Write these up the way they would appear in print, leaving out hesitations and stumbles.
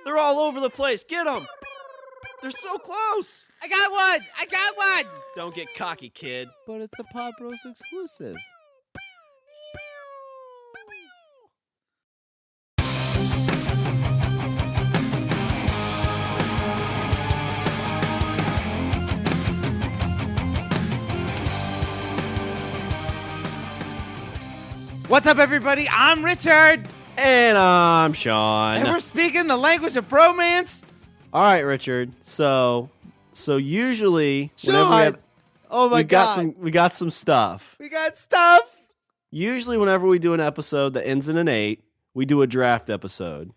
They're all over the place. Get them. They're so close. I got one. Don't get cocky, kid. But it's a Pod Bros exclusive. What's up, everybody? I'm Richard. And I'm Shawn. And we're speaking the language of bromance. All right, Richard. So usually, whenever Shawn. we have, Oh my God. we got some stuff. We got stuff. Usually, whenever we do an episode that ends in an 8, we do a draft episode.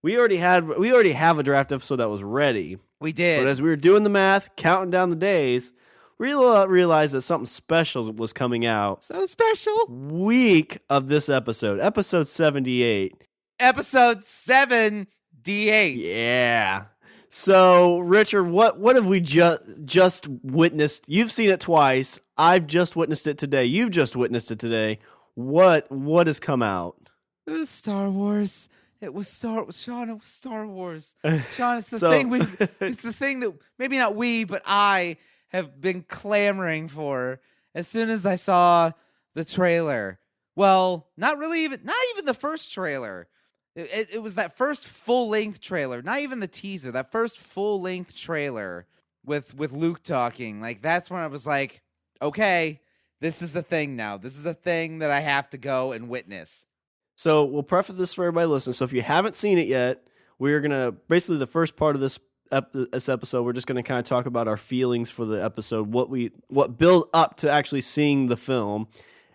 We already have a draft episode that was ready. We did. But as we were doing the math, counting down the days, we realized that something special was coming out. So special. Week of this episode 78. Episode 78. Yeah. So, Richard, what have we just witnessed? You've seen it twice. I've just witnessed it today. You've just witnessed it today. What has come out? It was Star Wars. It was Shawn. It was Star Wars. Shawn, it's the it's the thing that maybe not we, but I have been clamoring for as soon as I saw the trailer. Well, not even the first trailer. It was that first full-length trailer, not even the teaser, that first full-length trailer with Luke talking. Like, that's when I was like, okay, this is the thing now. This is a thing that I have to go and witness. So we'll preface this for everybody listening. So if you haven't seen it yet, we're going to, basically the first part of this episode, we're just going to kind of talk about our feelings for the episode, what build up to actually seeing the film.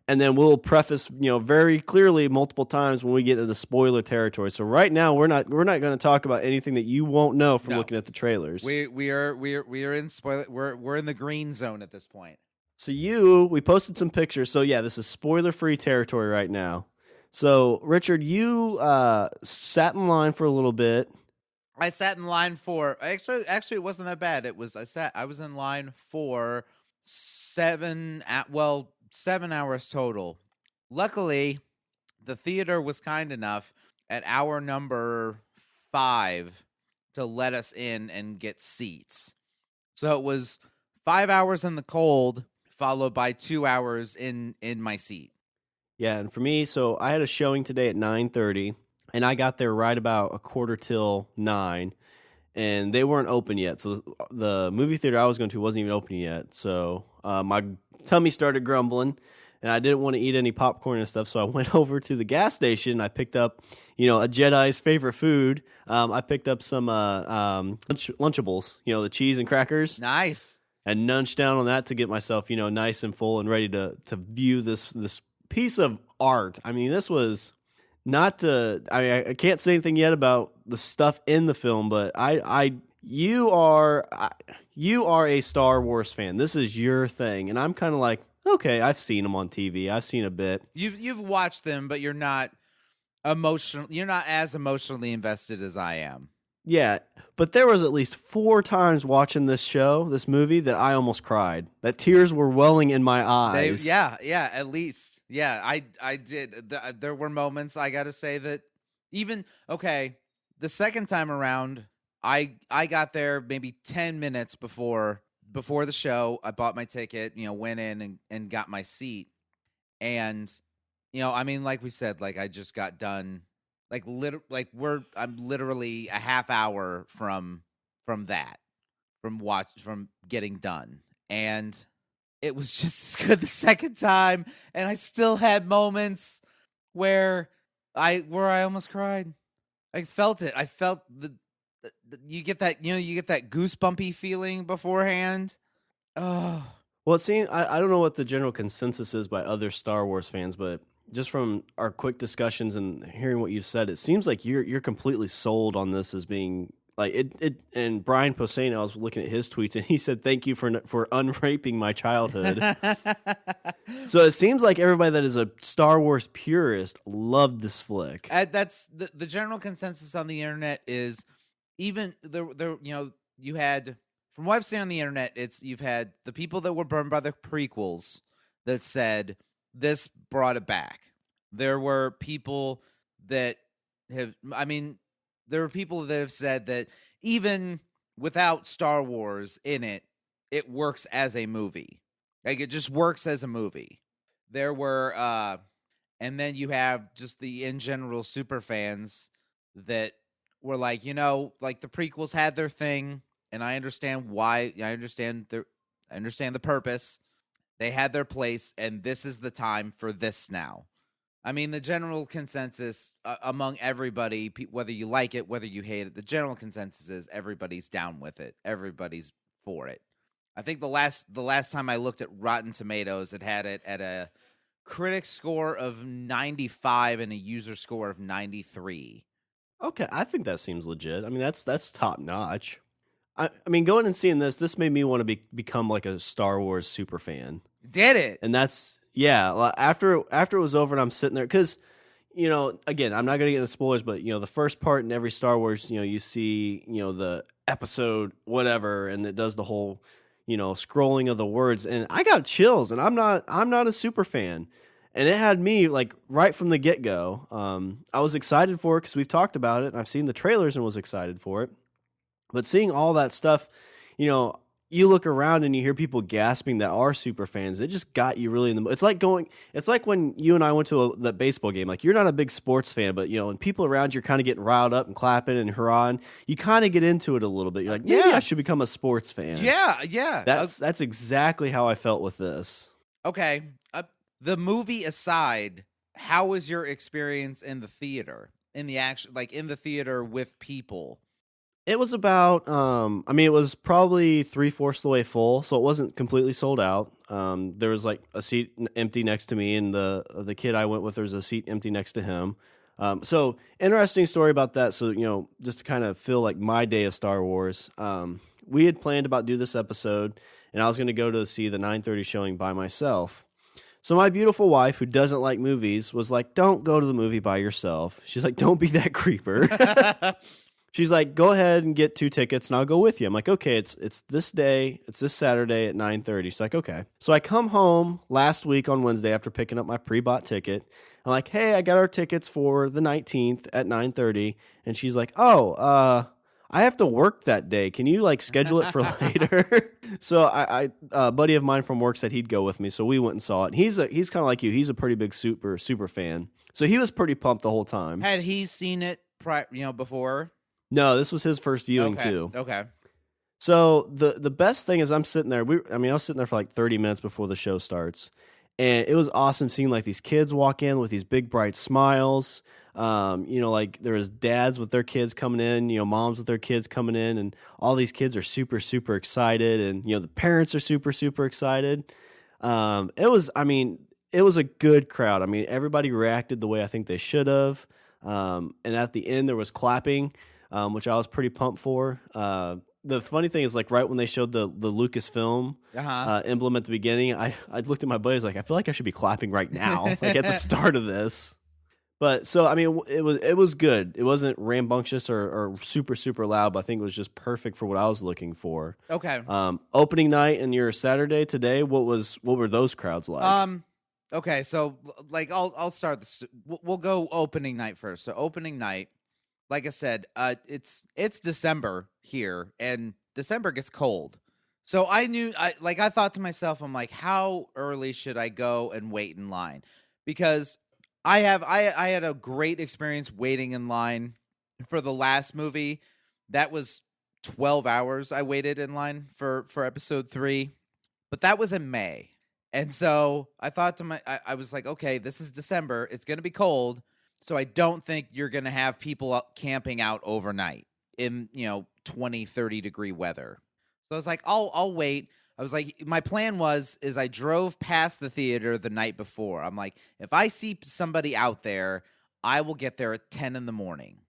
And then we'll preface, very clearly multiple times when we get into the spoiler territory. So right now we're not going to talk about anything that you won't know from looking at the trailers. We are in spoiler. We're in the green zone at this point. So we posted some pictures. So yeah, this is spoiler free territory right now. So Richard, you sat in line for a little bit. I sat in line for actually it wasn't that bad. I was in line for 7 hours total. Luckily, the theater was kind enough at hour number 5 to let us in and get seats. So it was 5 hours in the cold, followed by 2 hours in my seat. Yeah, and for me, so I had a showing today at 9:30, and I got there right about 9:15, and they weren't open yet. So the movie theater I was going to wasn't even open yet. So my tummy started grumbling, and I didn't want to eat any popcorn and stuff. So I went over to the gas station. I picked up, a Jedi's favorite food. I picked up some Lunchables, the cheese and crackers. Nice. And nunched down on that to get myself, nice and full and ready to view this piece of art. I mean, this was not I can't say anything yet about the stuff in the film, but you are a Star Wars fan. This is your thing, and I'm kind of like, okay, I've seen them on TV. I've seen a bit. You've watched them, but you're not emotional. You're not as emotionally invested as I am. Yeah, but there was at least 4 times watching this movie, that I almost cried. That tears were welling in my eyes. At least. Yeah, I did. There were moments, I got to say, that even, the second time around, I got there maybe 10 minutes before the show. I bought my ticket, went in and got my seat. And, like we said, like I just got done. I'm literally a half hour from getting done, and it was just as good the second time, and I still had moments where I almost cried. I felt it. I felt you get that goosebumpy feeling beforehand. Oh, well, it seems I don't know what the general consensus is by other Star Wars fans, but just from our quick discussions and hearing what you've said, it seems like you're completely sold on this as being like it. And Brian Posehn, I was looking at his tweets, and he said, "Thank you for unraping my childhood." So it seems like everybody that is a Star Wars purist loved this flick. That's the general consensus on the internet. Is even you had, from what I've seen on the internet, you've had the people that were burned by the prequels that said this brought it back. There were people that have, there are people that have said that even without Star Wars in it, it works as a movie. Like, it just works as a movie. There were, and then you have just the in general super fans that were like, like the prequels had their thing, and I understand why. I understand the purpose. They had their place, and this is the time for this now. I mean, the general consensus among everybody, whether you like it, whether you hate it, the general consensus is everybody's down with it. Everybody's for it. I think the last time I looked at Rotten Tomatoes, it had it at a critic score of 95 and a user score of 93. Okay, I think that seems legit. I mean, that's top notch. I mean, going and seeing this made me want to become like a Star Wars super fan. Did it? And that's, yeah, after it was over and I'm sitting there, because, again, I'm not going to get into spoilers, but, the first part in every Star Wars, you see, the episode, whatever, and it does the whole, scrolling of the words, and I got chills, and I'm not a super fan. And it had me, like, right from the get-go. I was excited for it because we've talked about it, and I've seen the trailers and was excited for it. But seeing all that stuff, you look around and you hear people gasping that are super fans. It just got you really in the. It's like when you and I went to that baseball game. Like, you're not a big sports fan, but when people around you are kind of getting riled up and clapping and hurrahing, you kind of get into it a little bit. You're like, maybe I should become a sports fan. Yeah. That's exactly how I felt with this. Okay, the movie aside, how was your experience in the theater? In the theater with people? It was about, it was probably 3/4 of the way full, so it wasn't completely sold out. There was like a seat empty next to me, and the kid I went with, there was a seat empty next to him. So interesting story about that. So, just to kind of feel like my day of Star Wars, we had planned about do this episode, and I was going to go to see the 9:30 showing by myself. So my beautiful wife, who doesn't like movies, was like, "Don't go to the movie by yourself." She's like, "Don't be that creeper." She's like, "Go ahead and get 2 tickets and I'll go with you." I'm like, "Okay, it's this day. It's this Saturday at 9:30. She's like, "Okay." So I come home last week on Wednesday after picking up my pre-bought ticket. I'm like, "Hey, I got our tickets for the 19th at 9:30. And she's like, "Oh, I have to work that day. Can you schedule it for later?" So I a buddy of mine from work said he'd go with me. So we went and saw it. And he's kind of like you. He's a pretty big super fan. So he was pretty pumped the whole time. Had he seen it before? No, this was his first viewing too. Okay. So the best thing is I'm sitting there. I was sitting there for like 30 minutes before the show starts, and it was awesome seeing these kids walk in with these big bright smiles. There was dads with their kids coming in, moms with their kids coming in, and all these kids are super, super excited, and the parents are super, super excited. It was a good crowd. I mean, everybody reacted the way I think they should have. And at the end there was clapping, which I was pretty pumped for. The funny thing is, right when they showed the Lucasfilm emblem at the beginning, I looked at my buddies I feel like I should be clapping right now, at the start of this. But so it was good. It wasn't rambunctious or super, super loud, but I think it was just perfect for what I was looking for. Okay. Opening night and your Saturday today, what were those crowds like? Okay, so I'll start this. We'll go opening night first. So opening night, like I said, it's December here, and December gets cold. So I thought to myself, I'm like, how early should I go and wait in line? Because I had a great experience waiting in line for the last movie. That was 12 hours I waited in line for episode 3, but that was in May. And so I thought I was like, okay, this is December. It's going to be cold. So I don't think you're going to have people camping out overnight in, 20, 30 degree weather. So I was like, I'll wait. I was like, my plan is I drove past the theater the night before. I'm like, if I see somebody out there, I will get there at 10 in the morning.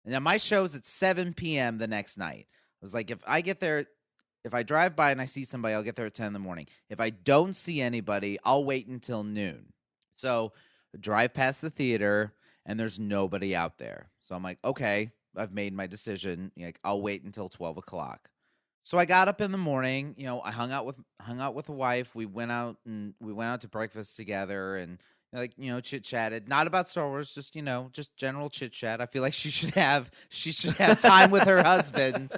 And now my show's at 7 p.m. the next night. I was like, if I drive by and I see somebody, I'll get there at 10 in the morning. If I don't see anybody, I'll wait until noon. So I drive past the theater, and there's nobody out there. So I'm like, okay, I've made my decision. I'll wait until 12 o'clock. So I got up in the morning. I hung out with the wife. We went out to breakfast together, and like, chit chatted, not about Star Wars, just, just general chit chat. I feel like she should have time with her husband.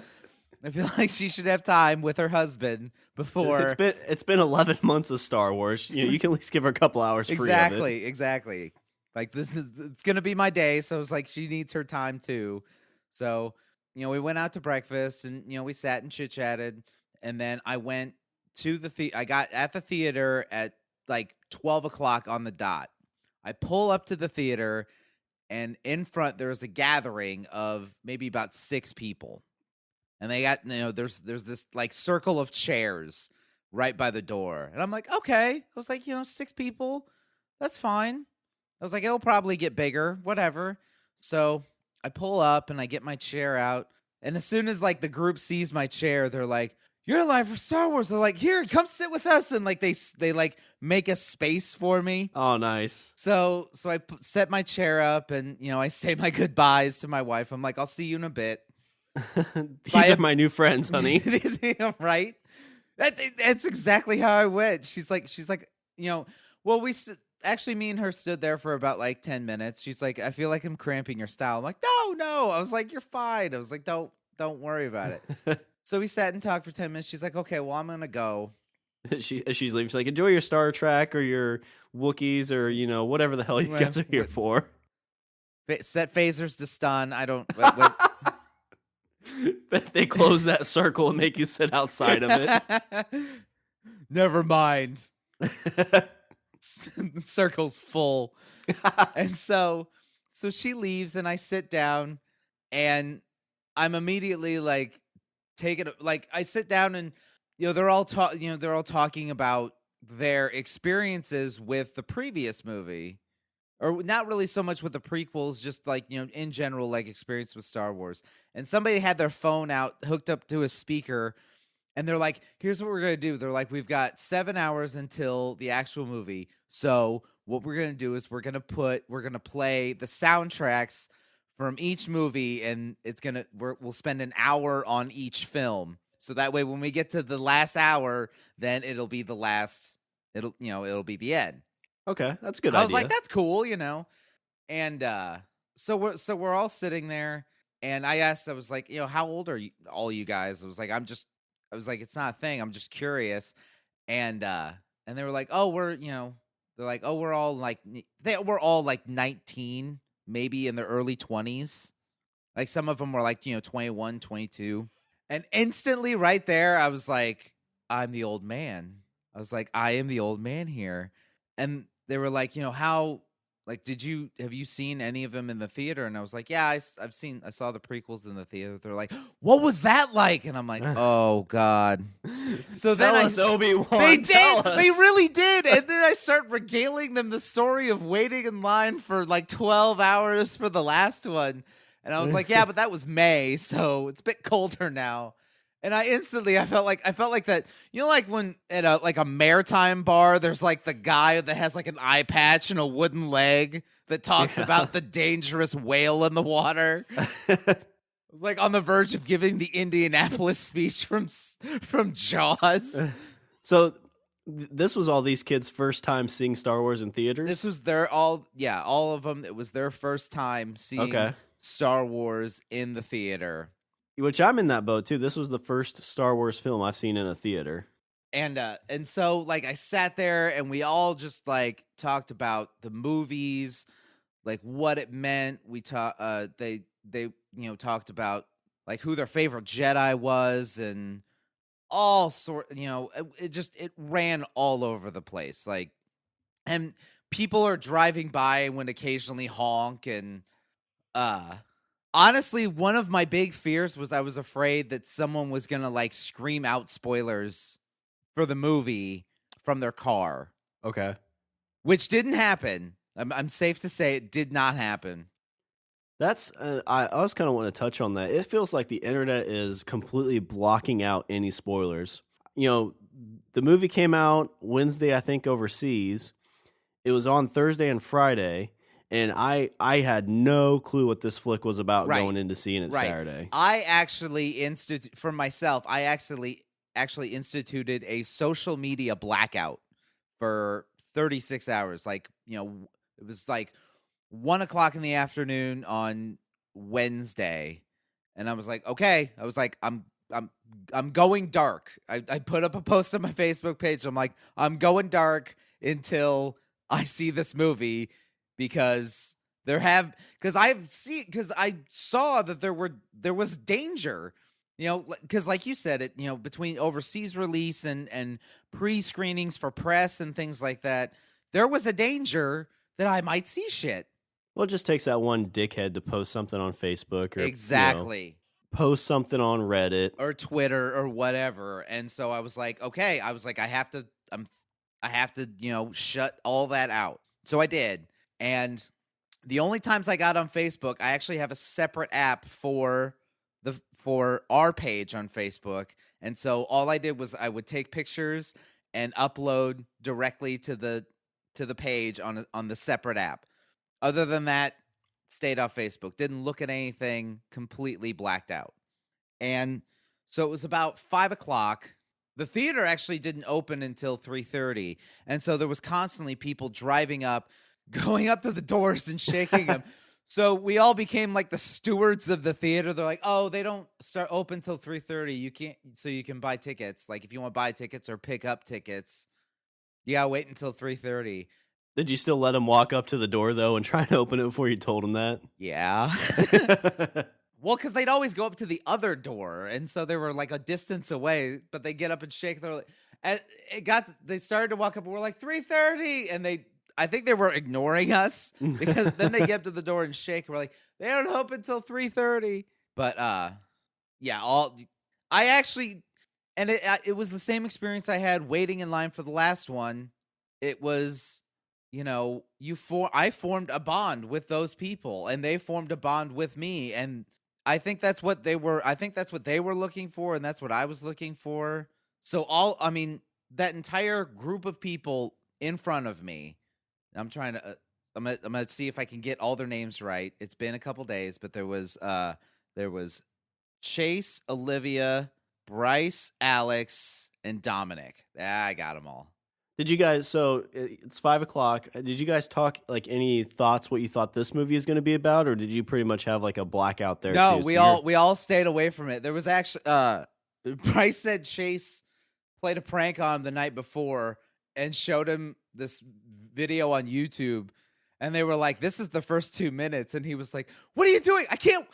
I feel like she should have time with her husband before. It's been 11 months of Star Wars. You can at least give her a couple hours free of it. Exactly. Like it's gonna be my day, so it's like she needs her time too. So we went out to breakfast and we sat and chit chatted, and then I went to I got at the theater at like 12 o'clock on the dot. I pull up to the theater, and in front there's a gathering of maybe about 6 people. And they got, there's this like circle of chairs right by the door. And I'm like, okay. I was like, 6 people, that's fine. I was like, it'll probably get bigger, whatever. So I pull up and I get my chair out. And as soon as like the group sees my chair, they're like, you're live for Star Wars. They're like, here, come sit with us. And like, they like make a space for me. Oh, nice. So I set my chair up and, I say my goodbyes to my wife. I'm like, I'll see you in a bit. These are my new friends, honey. Right? That's exactly how I went. She's like, well, actually, me and her stood there for about like 10 minutes. She's like, I feel like I'm cramping your style. I'm like, no. I was like, you're fine. I was like, don't worry about it. So we sat and talked for 10 minutes. She's like, okay, well, I'm going to go. She's leaving. She's like, enjoy your Star Trek or your Wookiees or, whatever the hell you guys are here for. Set phasers to stun. I don't... They close that circle and make you sit outside of it. Never mind. The circle's full. And so she leaves and I sit down and I'm immediately like I sit down and they're all talking about their experiences with the previous movie. Or not really so much with the prequels, just like, in general, like experience with Star Wars. And somebody had their phone out, hooked up to a speaker, and they're like, here's what we're going to do. They're like, we've got 7 hours until the actual movie. So what we're going to do is we're going to play the soundtracks from each movie, and we'll spend an hour on each film. So that way, when we get to the last hour, then it'll be the end. Okay, that's a good idea. I was like, that's cool, And so we're all sitting there, and I asked, I was like, how old are you, all you guys? I was like, it's not a thing. I'm just curious. And they were like, oh, they're like, oh, we're all like 19, maybe in their early 20s. Like some of them were like, 21, 22. And instantly right there, I was like, I'm the old man. I was like, I am the old man here. And they were like, how, like, have you seen any of them in the theater? And I was like, yeah, I saw the prequels in the theater. They're like, what was that like? And I'm like, oh God. So tell us, Obi-Wan. They did. They really did. And then I start regaling them the story of waiting in line for like 12 hours for the last one. And I was like, yeah, but that was May, so it's a bit colder now. And I felt like that, like when at a maritime bar, there's like the guy that has like an eye patch and a wooden leg that talks about the dangerous whale in the water. Like on the verge of giving the Indianapolis speech from Jaws. So this was all these kids' first time seeing Star Wars in theaters? This was all of them. It was their first time seeing Star Wars in the theater. Which I'm in that boat too. This was the first Star Wars film I've seen in a theater. And so like I sat there and we all just like talked about the movies, like what it meant. We they talked about like who their favorite Jedi was and all sort, it ran all over the place. Like, and people are driving by and would occasionally honk and honestly, one of my big fears was I was afraid that someone was going to like scream out spoilers for the movie from their car. Okay. Which didn't happen. I'm safe to say it did not happen. That's I was kind of want to touch on that. It feels like the internet is completely blocking out any spoilers. The movie came out Wednesday, I think, overseas. It was on Thursday and Friday. And I had no clue what this flick was about going into seeing it Saturday. I actually instituted instituted a social media blackout for 36 hours. Like, it was like 1:00 in the afternoon on Wednesday. And I was like, okay. I was like, I'm going dark. I put up a post on my Facebook page. I'm like, I'm going dark until I see this movie because I saw that there was danger, because like you said, it, between overseas release and pre-screenings for press and things like that, there was a danger that I might see shit. Well, it just takes that one dickhead to post something on Facebook or exactly. Post something on Reddit or Twitter or whatever. And so I was like, okay, I have to, shut all that out. So I did. And the only times I got on Facebook, I actually have a separate app for our page on Facebook. And so all I did was I would take pictures and upload directly to the page on the separate app. Other than that, stayed off Facebook. Didn't look at anything, completely blacked out. And so it was about 5:00. The theater actually didn't open until 3:30. And so there was constantly people driving up, going up to the doors and shaking them. So we all became like the stewards of the theater. They're like, oh, they don't start open till 3:30. You can buy tickets. Like if you want to buy tickets or pick up tickets, you gotta wait until 3:30. Did you still let him walk up to the door, though, and try to open it before you told him that? Yeah. Well, because they'd always go up to the other door, and so they were like a distance away, but they get up and shake. They're like, they started to walk up, and we're like, 3:30, and I think they were ignoring us, because then they get up to the door and shake, and we're like, they don't open until 3:30. But, yeah, I actually, and it was the same experience I had waiting in line for the last one. It was... I formed a bond with those people, and they formed a bond with me, and I think that's what they were looking for, and that's what I was looking for. So that entire group of people in front of me, I'm gonna see if I can get all their names right. It's been a couple days, but there was Chase, Olivia, Bryce, Alex, and Dominic. I got them all. Did you guys, so it's 5:00. Did you guys talk, like, any thoughts what you thought this movie is going to be about, or did you pretty much have like a blackout there? No, too? we all stayed away from it. There was actually, Bryce said Chase played a prank on him the night before and showed him this video on YouTube, and they were like, this is the first 2 minutes, and he was like, what are you doing? I can't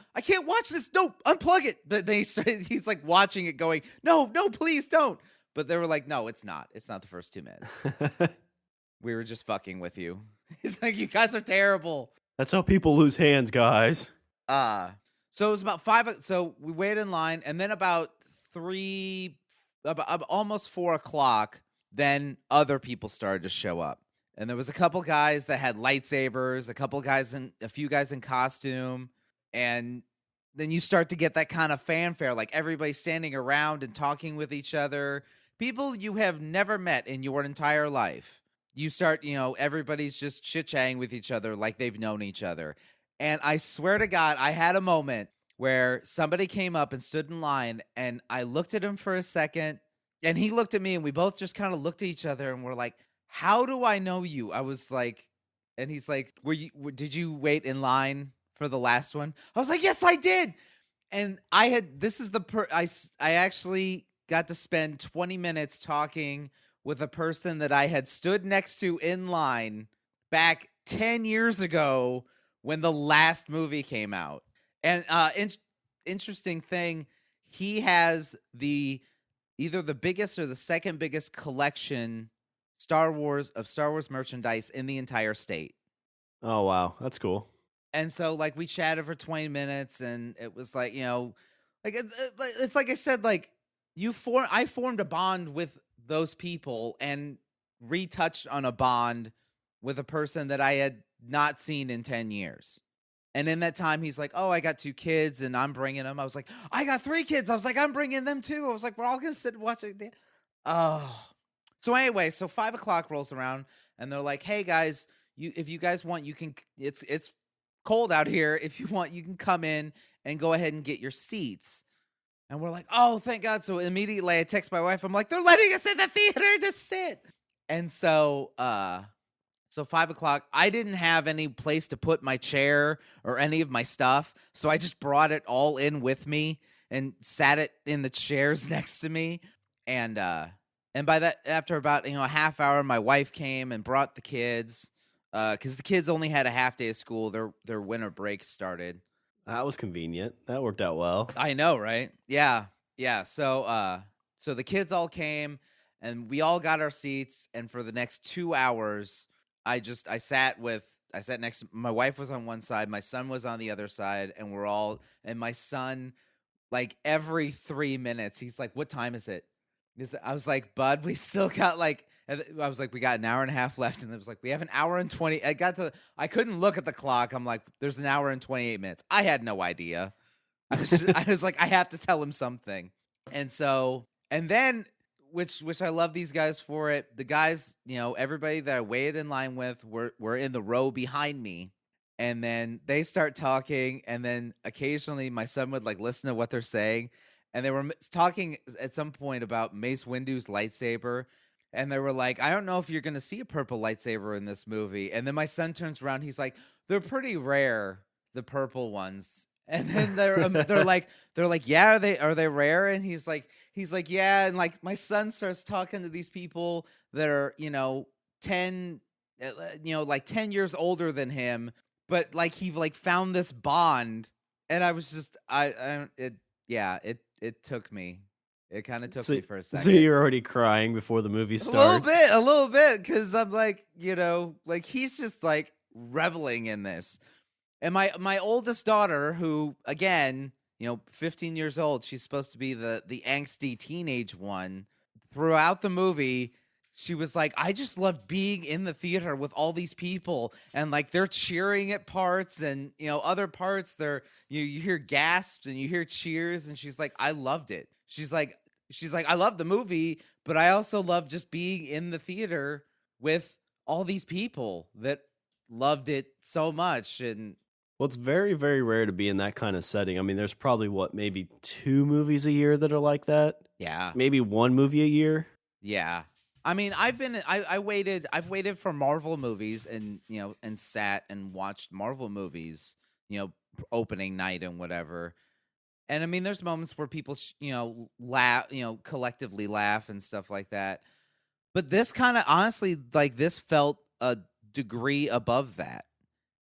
watch this. No, unplug it. But he's like watching it going, no, please don't. But they were like, no, it's not. It's not the first 2 minutes. We were just fucking with you. He's like, you guys are terrible. That's how people lose hands, guys. So it was about 5. So we waited in line, and then about almost 4:00, then other people started to show up. And there was a couple guys that had lightsabers, a few guys in costume, and then you start to get that kind of fanfare, like everybody's standing around and talking with each other. People you have never met in your entire life. You start, everybody's just chit-chatting with each other like they've known each other. And I swear to God, I had a moment where somebody came up and stood in line, and I looked at him for a second, and he looked at me, and we both just kind of looked at each other, and we're like, how do I know you? I was like, and he's like, did you wait in line for the last one? I was like, yes, I did. And I actually got to spend 20 minutes talking with a person that I had stood next to in line back 10 years ago when the last movie came out. And interesting thing, he has either the biggest or the second biggest collection Star Wars merchandise in the entire state. Oh, wow. That's cool. And so, like, we chatted for 20 minutes, and it was like, like it's like I said, like I formed a bond with those people and retouched on a bond with a person that I had not seen in 10 years. And in that time, he's like, oh, I got 2 kids, and I'm bringing them. I was like, I got 3 kids. I was like, I'm bringing them too. I was like, we're all going to sit and watch it. Oh. So anyway, so 5:00 rolls around, and they're like, hey, guys, if you guys want, you can, it's cold out here. If you want, you can come in and go ahead and get your seats. And we're like, oh, thank God. So immediately I text my wife. I'm like, they're letting us in the theater to sit. And so 5 o'clock, I didn't have any place to put my chair or any of my stuff. So I just brought it all in with me and sat it in the chairs next to me. And by that, after about, a half hour, my wife came and brought the kids. Because the kids only had a half day of school. Their winter break started. That was convenient. That worked out well. I know, right? Yeah. So the kids all came, and we all got our seats. And for the next 2 hours, I sat next to my wife was on one side, my son was on the other side, and my son, like every 3 minutes, he's like, "What time is it?" I was like, "Bud, we still got we got an hour and a half left." And it was like, "We have an hour and 20." I couldn't look at the clock. I'm like, "There's an hour and 28 minutes." I had no idea. I was like, I have to tell him something. And then, which I love these guys for it. The guys, everybody that I waited in line with were in the row behind me. And then they start talking. And then occasionally my son would listen to what they're saying. And they were talking at some point about Mace Windu's lightsaber. And they were like, "I don't know if you're going to see a purple lightsaber in this movie." And then my son turns around. He's like, "They're pretty rare, the purple ones." And then they're like, "Yeah, are they rare?" And he's like, "Yeah." And my son starts talking to these people that are 10 years older than him, but he found this bond. And I was just it took me. It kind of took me for a second. So you're already crying before the movie starts? A little bit, because I'm he's just reveling in this. And my oldest daughter, who again, 15 years old, she's supposed to be the angsty teenage one. Throughout the movie, she was like, "I just love being in the theater with all these people, and they're cheering at parts, and other parts you hear gasps and you hear cheers." And she's like, "I loved it." She's like, "I love the movie, but I also love just being in the theater with all these people that loved it so much." And well, it's very, very rare to be in that kind of setting. I mean, there's probably maybe 2 movies a year that are like that. Yeah, maybe 1 movie a year. Yeah, I mean, I've waited for Marvel movies, and and sat and watched Marvel movies, opening night and whatever. And I mean, there's moments where people, laugh, collectively laugh and stuff like that. But this kind of, honestly, this felt a degree above that,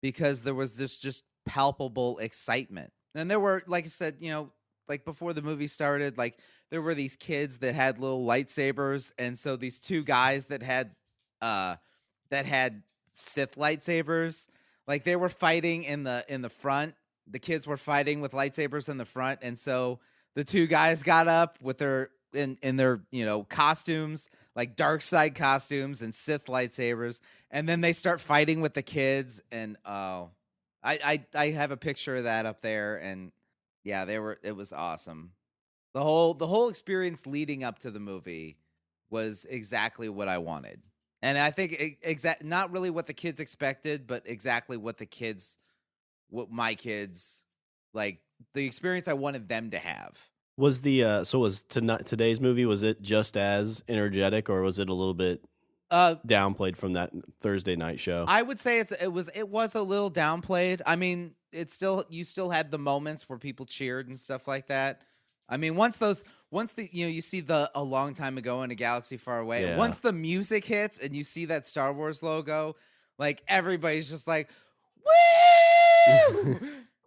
because there was this just palpable excitement. And there were, like I said, before the movie started, there were these kids that had little lightsabers. And so these 2 guys that had Sith lightsabers, they were fighting in the front. The kids were fighting with lightsabers in the front, and so the 2 guys got up with their in their costumes, dark side costumes and Sith lightsabers, and then they start fighting with the kids. And I have a picture of that up there, and yeah, it was awesome. The whole experience leading up to the movie was exactly what I wanted, and I think not really what the kids expected, but exactly what my kids, the experience I wanted them to have. Was today's movie, was it just as energetic, or was it a little bit downplayed from that Thursday night show? I would say it was a little downplayed. I mean, you still had the moments where people cheered and stuff like that. I mean, once you see A Long Time Ago in a Galaxy Far Away, Yeah. Once the music hits and you see that Star Wars logo, everybody's just like, woo!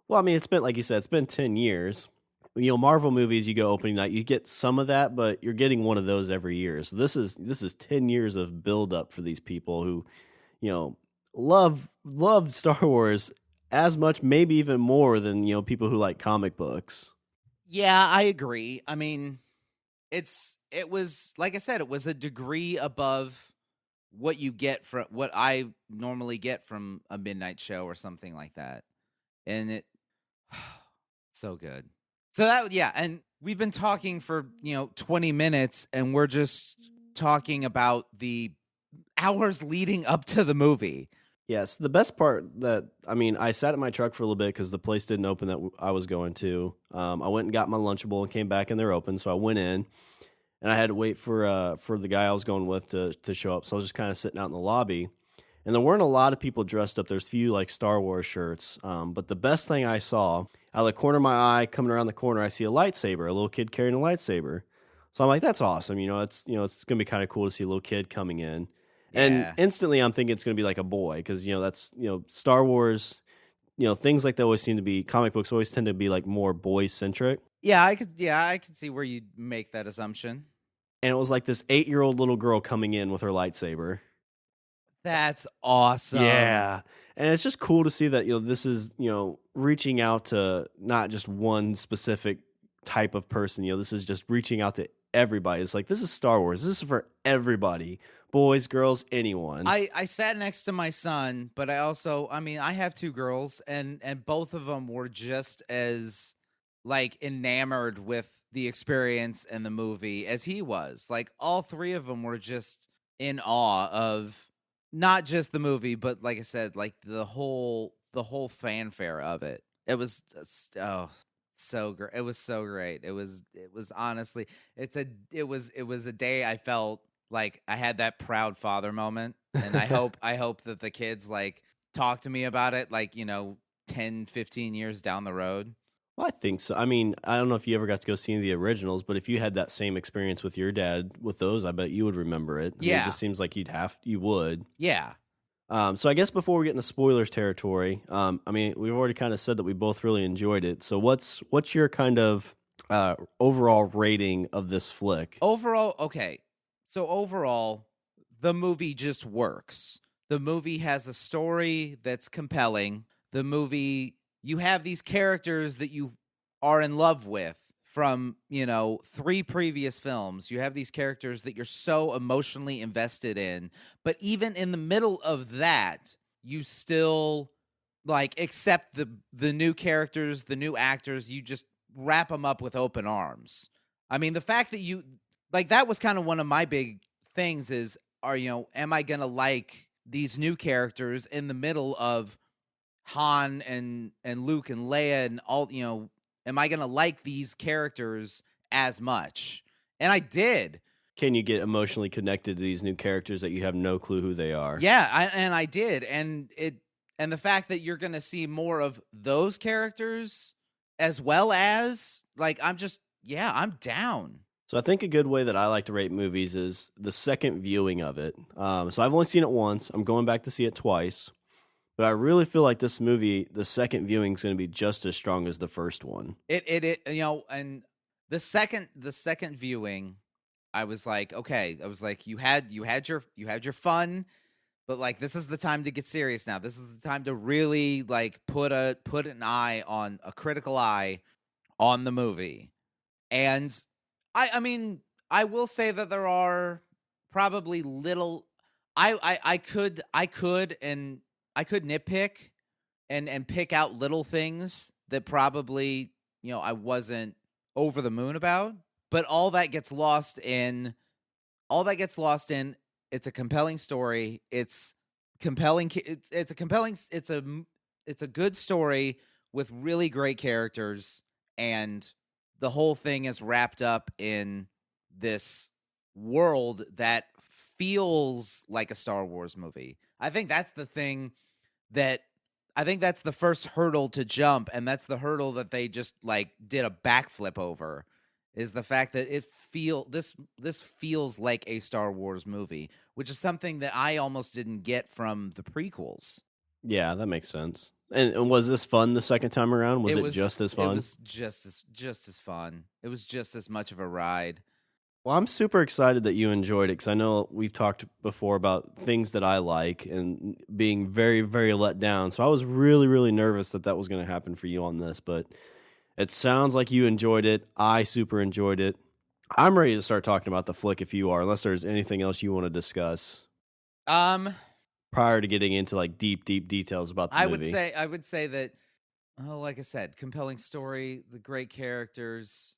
Well, I mean, it's been, like you said, it's been 10 years. Marvel movies, you go opening night, you get some of that, but you're getting one of those every year. So this is 10 years of build up for these people who, love Star Wars as much, maybe even more than, people who like comic books. Yeah, I agree. I mean, it was, like I said, it was a degree above what I normally get from a midnight show or something like that. And it so good. So and we've been talking for 20 minutes, and we're just talking about the hours leading up to the movie. Yes, the best part I sat in my truck for a little bit because the place didn't open that I was going to. I went and got my Lunchable and came back, and they're open, so I went in. and I had to wait for the guy I was going with to show up. So I was just kind of sitting out in the lobby, and there weren't a lot of people dressed up. There's a few like Star Wars shirts, but the best thing I saw out of the corner of my eye, coming around the corner, I see a lightsaber, a little kid carrying a lightsaber. So I'm like, that's awesome. It's gonna be kind of cool to see a little kid coming in, and instantly I'm thinking it's gonna be like a boy because that's Star Wars. Things like that always seem to be, comic books always tend to be like more boy centric. Yeah, I could see where you'd make that assumption. And it was like this 8-year-old little girl coming in with her lightsaber. That's awesome. Yeah. And it's just cool to see that, this is, reaching out to not just one specific type of person. This is just reaching out to everybody. It's like, this is Star Wars. This is for everybody. Boys, girls, anyone. I sat next to my son, but I have 2 girls, and both of them were just as like enamored with the experience and the movie as he was. Like all 3 of them were just in awe of not just the movie, but like I said, like the whole fanfare of it. It was so great. It was so great. It was honestly, it was a day I felt like I had that proud father moment, and I hope that the kids like talk to me about it like 10, 15 years down the road. Well, I think so. I mean, I don't know if you ever got to go see the originals, but if you had that same experience with your dad with those, I bet you would remember it. Yeah. It just seems like you would. Yeah. So I guess before we get into spoilers territory, we've already kind of said that we both really enjoyed it. So what's your kind of overall rating of this flick? Overall, okay. So overall, the movie just works. The movie has a story that's compelling. The movie, you have these characters that you are in love with from, 3 previous films. You have these characters that you're so emotionally invested in. But even in the middle of that, you still like accept the new characters, the new actors. You just wrap them up with open arms. I mean, the fact that that was kind of one of my big things is, am I going to like these new characters in the middle of Han and Luke and Leia and all, am I going to like these characters as much? And I did. Can you get emotionally connected to these new characters that you have no clue who they are? Yeah, I did. And the fact that you're going to see more of those characters as well as like, I'm down. So I think a good way that I like to rate movies is the second viewing of it. So I've only seen it once. I'm going back to see it twice. But I really feel like this movie, the second viewing is going to be just as strong as the first one. And the second viewing, I was like, okay, I was like, you had your fun, but like this is the time to get serious now. This is the time to really like put a critical eye on the movie. And I will say that there are probably little I could nitpick and pick out little things that probably, I wasn't over the moon about, but all that gets lost in it's a compelling story. It's compelling. It's a good story with really great characters, and the whole thing is wrapped up in this world that feels like a Star Wars movie. I think that's the thing that's the first hurdle to jump, and that's the hurdle that they just like did a backflip over, is the fact that this feels like a Star Wars movie, which is something that I almost didn't get from the prequels. Yeah, that makes sense. And was this fun the second time around? Was it just as fun? It was just as fun. It was just as much of a ride. Well, I'm super excited that you enjoyed it, because I know we've talked before about things that I like and being very, very let down. So I was really, really nervous that was going to happen for you on this, but it sounds like you enjoyed it. I super enjoyed it. I'm ready to start talking about the flick if you are, unless there's anything else you want to discuss. Prior to getting into like deep details about the movie. I would say that, like I said, compelling story, the great characters.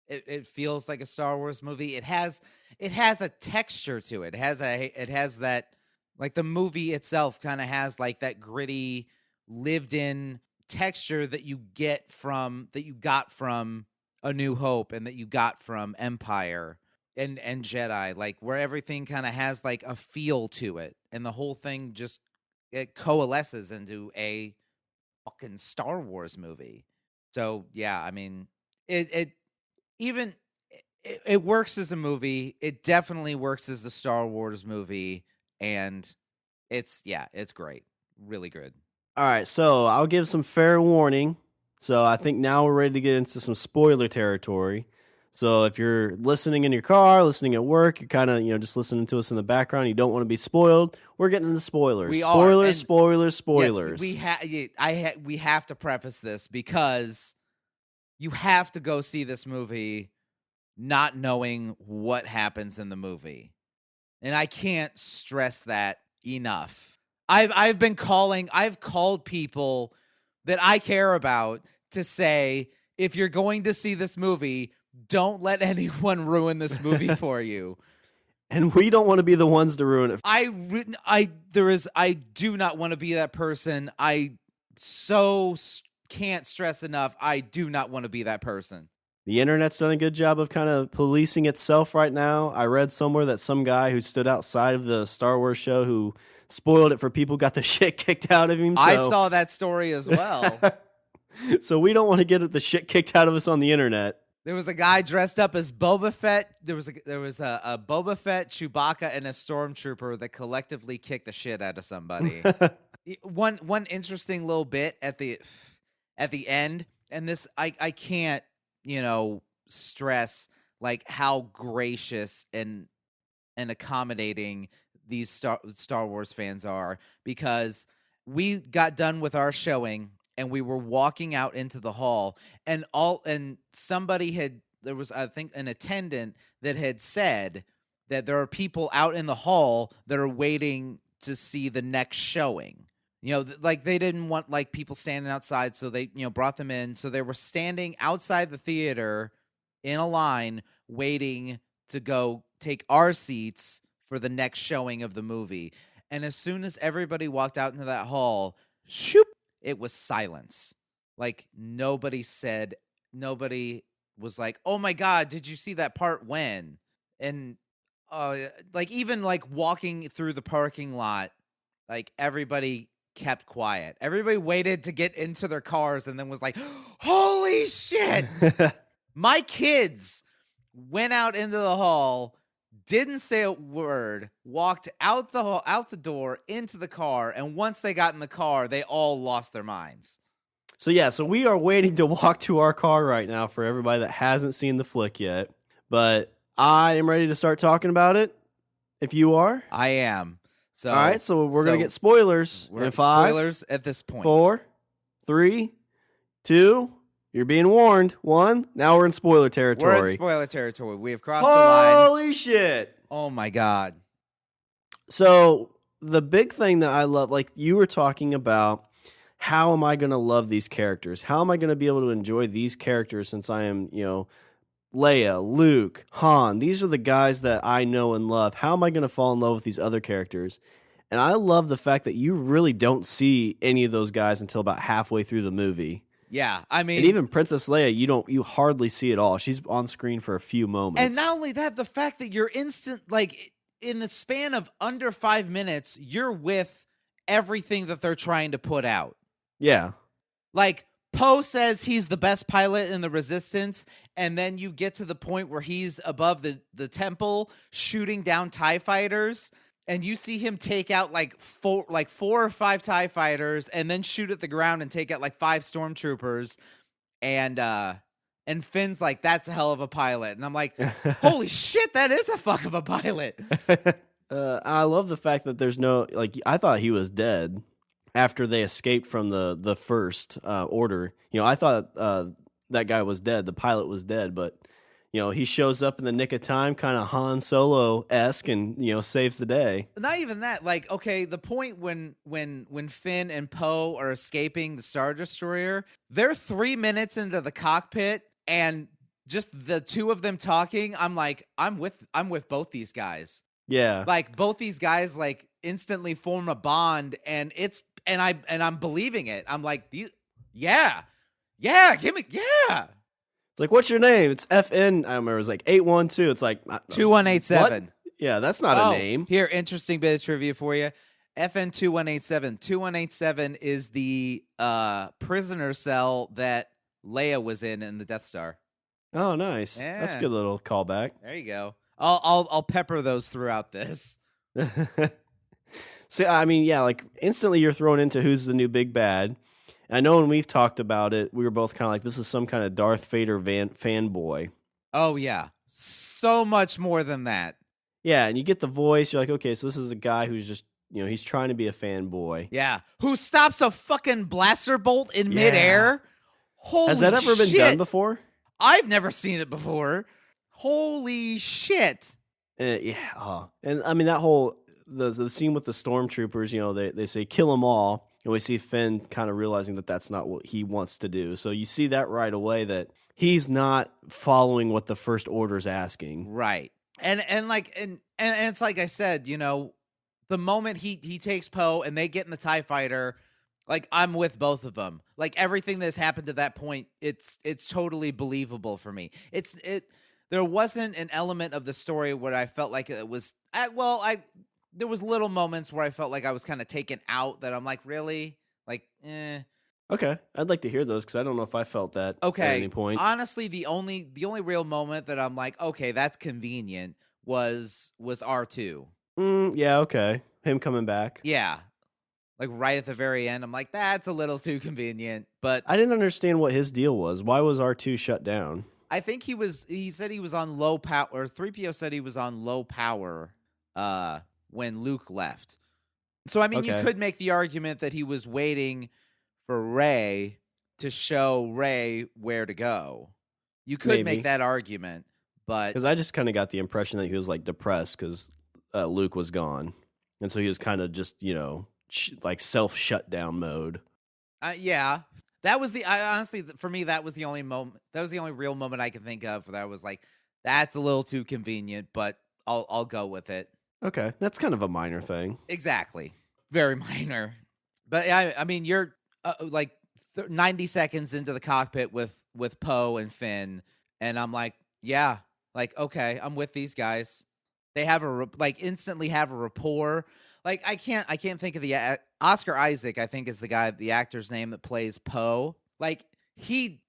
It feels like a Star Wars movie. It has a texture to it. It has that, like, the movie itself kind of has like that gritty, lived in texture that you got from A New Hope and that you got from Empire and Jedi, like where everything kind of has like a feel to it, and the whole thing just it coalesces into a fucking Star Wars movie. So yeah, I mean, it even it works as a movie. It definitely works as a Star Wars movie, and it's great, really good. All right, so I'll give some fair warning. So I think now we're ready to get into some spoiler territory. So if you're listening in your car, listening at work, you're kind of, just listening to us in the background, you don't want to be spoiled, we're getting into spoilers. Spoilers. Yes, we have to preface this because you have to go see this movie not knowing what happens in the movie. And I can't stress that enough. I've called people that I care about to say, if you're going to see this movie, don't let anyone ruin this movie for you. And we don't want to be the ones to ruin it. I do not want to be that person. I can't stress enough. I do not want to be that person. The internet's done a good job of kind of policing itself right now. I read somewhere that some guy who stood outside of the Star Wars show who spoiled it for people got the shit kicked out of him. So. I saw that story as well. So we don't want to get the shit kicked out of us on the internet. There was a guy dressed up as Boba Fett. There was a Boba Fett, Chewbacca, and a Stormtrooper that collectively kicked the shit out of somebody. One interesting little bit at the end, and this I can't stress like how gracious and accommodating these Star Wars fans are, because we got done with our showing and we were walking out into the hall, and there was I think an attendant that had said that there are people out in the hall that are waiting to see the next showing. Like they didn't want like people standing outside, so they brought them in. So they were standing outside the theater in a line waiting to go take our seats for the next showing of the movie. And as soon as everybody walked out into that hall, shoop, it was silence. Like nobody was like, "Oh my God, did you see that part when?" And like even like walking through the parking lot, like everybody kept quiet. Everybody waited to get into their cars and then was like, "Holy shit." My kids went out into the hall, didn't say a word, walked out the door into the car, and once they got in the car, they all lost their minds. So we are waiting to walk to our car right now for everybody that hasn't seen the flick yet. But I am ready to start talking about it. If you are, I am. So all right, so we're gonna get spoilers. We're in 5, spoilers at this point. 4, 3, 2. You're being warned. 1. Now we're in spoiler territory. We're in spoiler territory. We have crossed the line. Holy shit! Oh my God! So the big thing that I love, like you were talking about, how am I gonna love these characters? How am I gonna be able to enjoy these characters since I am, Leia, Luke, Han, these are the guys that I know and love. How am I going to fall in love with these other characters? And I love the fact that you really don't see any of those guys until about halfway through the movie. Yeah, I mean, and even Princess Leia, you hardly see it all. She's on screen for a few moments. And not only that, the fact that you're in the span of under 5 minutes, you're with everything that they're trying to put out. Yeah. Like, Poe says he's the best pilot in the Resistance, and then you get to the point where he's above the temple shooting down TIE fighters, and you see him take out like four or five TIE fighters, and then shoot at the ground and take out like 5 stormtroopers, and Finn's like, "That's a hell of a pilot," and I'm like, "Holy shit, that is a fuck of a pilot." I love the fact that there's no I thought he was dead after they escaped from the first order. I thought that guy was dead. The pilot was dead, but he shows up in the nick of time, kind of Han Solo-esque, and saves the day. Not even that. Like, okay, the point when Finn and Poe are escaping the Star Destroyer, they're 3 minutes into the cockpit, and just the two of them talking. I'm like, I'm with both these guys. Yeah, like both these guys like instantly form a bond, and I'm believing it. I'm like, give me. It's like, what's your name? It's FN. I remember it was like 812. It's like 2187. What? Yeah, that's not a name. Here, interesting bit of trivia for you. FN 2187. 2187 is the prisoner cell that Leia was in the Death Star. Oh, nice. Yeah. That's a good little callback. There you go. I'll pepper those throughout this. So, I mean, yeah, like instantly you're thrown into who's the new big bad. And I know when we've talked about it, we were both kind of like, this is some kind of Darth Vader fanboy. Oh, yeah. So much more than that. Yeah, and you get the voice. You're like, okay, so this is a guy who's just, he's trying to be a fanboy. Yeah. Who stops a fucking blaster bolt in midair? Holy shit. Has that ever been done before? I've never seen it before. Holy shit. Yeah. Oh. And I mean, that whole, the scene with the stormtroopers, they say kill them all. And we see Finn kind of realizing that that's not what he wants to do. So you see that right away that he's not following what the First Order's asking. Right. And it's like I said, the moment he takes Poe and they get in the TIE fighter, like I'm with both of them. Like everything that's happened to that point, it's totally believable for me. There wasn't an element of the story where I felt like it was there was little moments where I felt like I was kind of taken out that I'm like, really? Like, eh. Okay. I'd like to hear those because I don't know if I felt that at any point. Honestly, the only real moment that I'm like, okay, that's convenient was R2. Yeah, okay. Him coming back. Yeah. Like right at the very end, I'm like, that's a little too convenient. But I didn't understand what his deal was. Why was R2 shut down? I think he said he was on low power, or 3PO said he was on low power when Luke left. So, I mean, you could make the argument that he was waiting for Rey to show Rey where to go. You could make that argument, but... Because I just kind of got the impression that he was, like, depressed because Luke was gone. And so he was kind of just, like self-shutdown mode. Yeah. That was honestly, for me, that was the only moment, that was the only real moment I can think of where I was like, that's a little too convenient, but I'll go with it. Okay, that's kind of a minor thing. Exactly. Very minor. But I mean, you're 90 seconds into the cockpit with Poe and Finn, and I'm like, yeah, like, okay, I'm with these guys. They have instantly have a rapport. Like, I can't think of the Oscar Isaac, I think is the actor's name that plays Poe. Like, he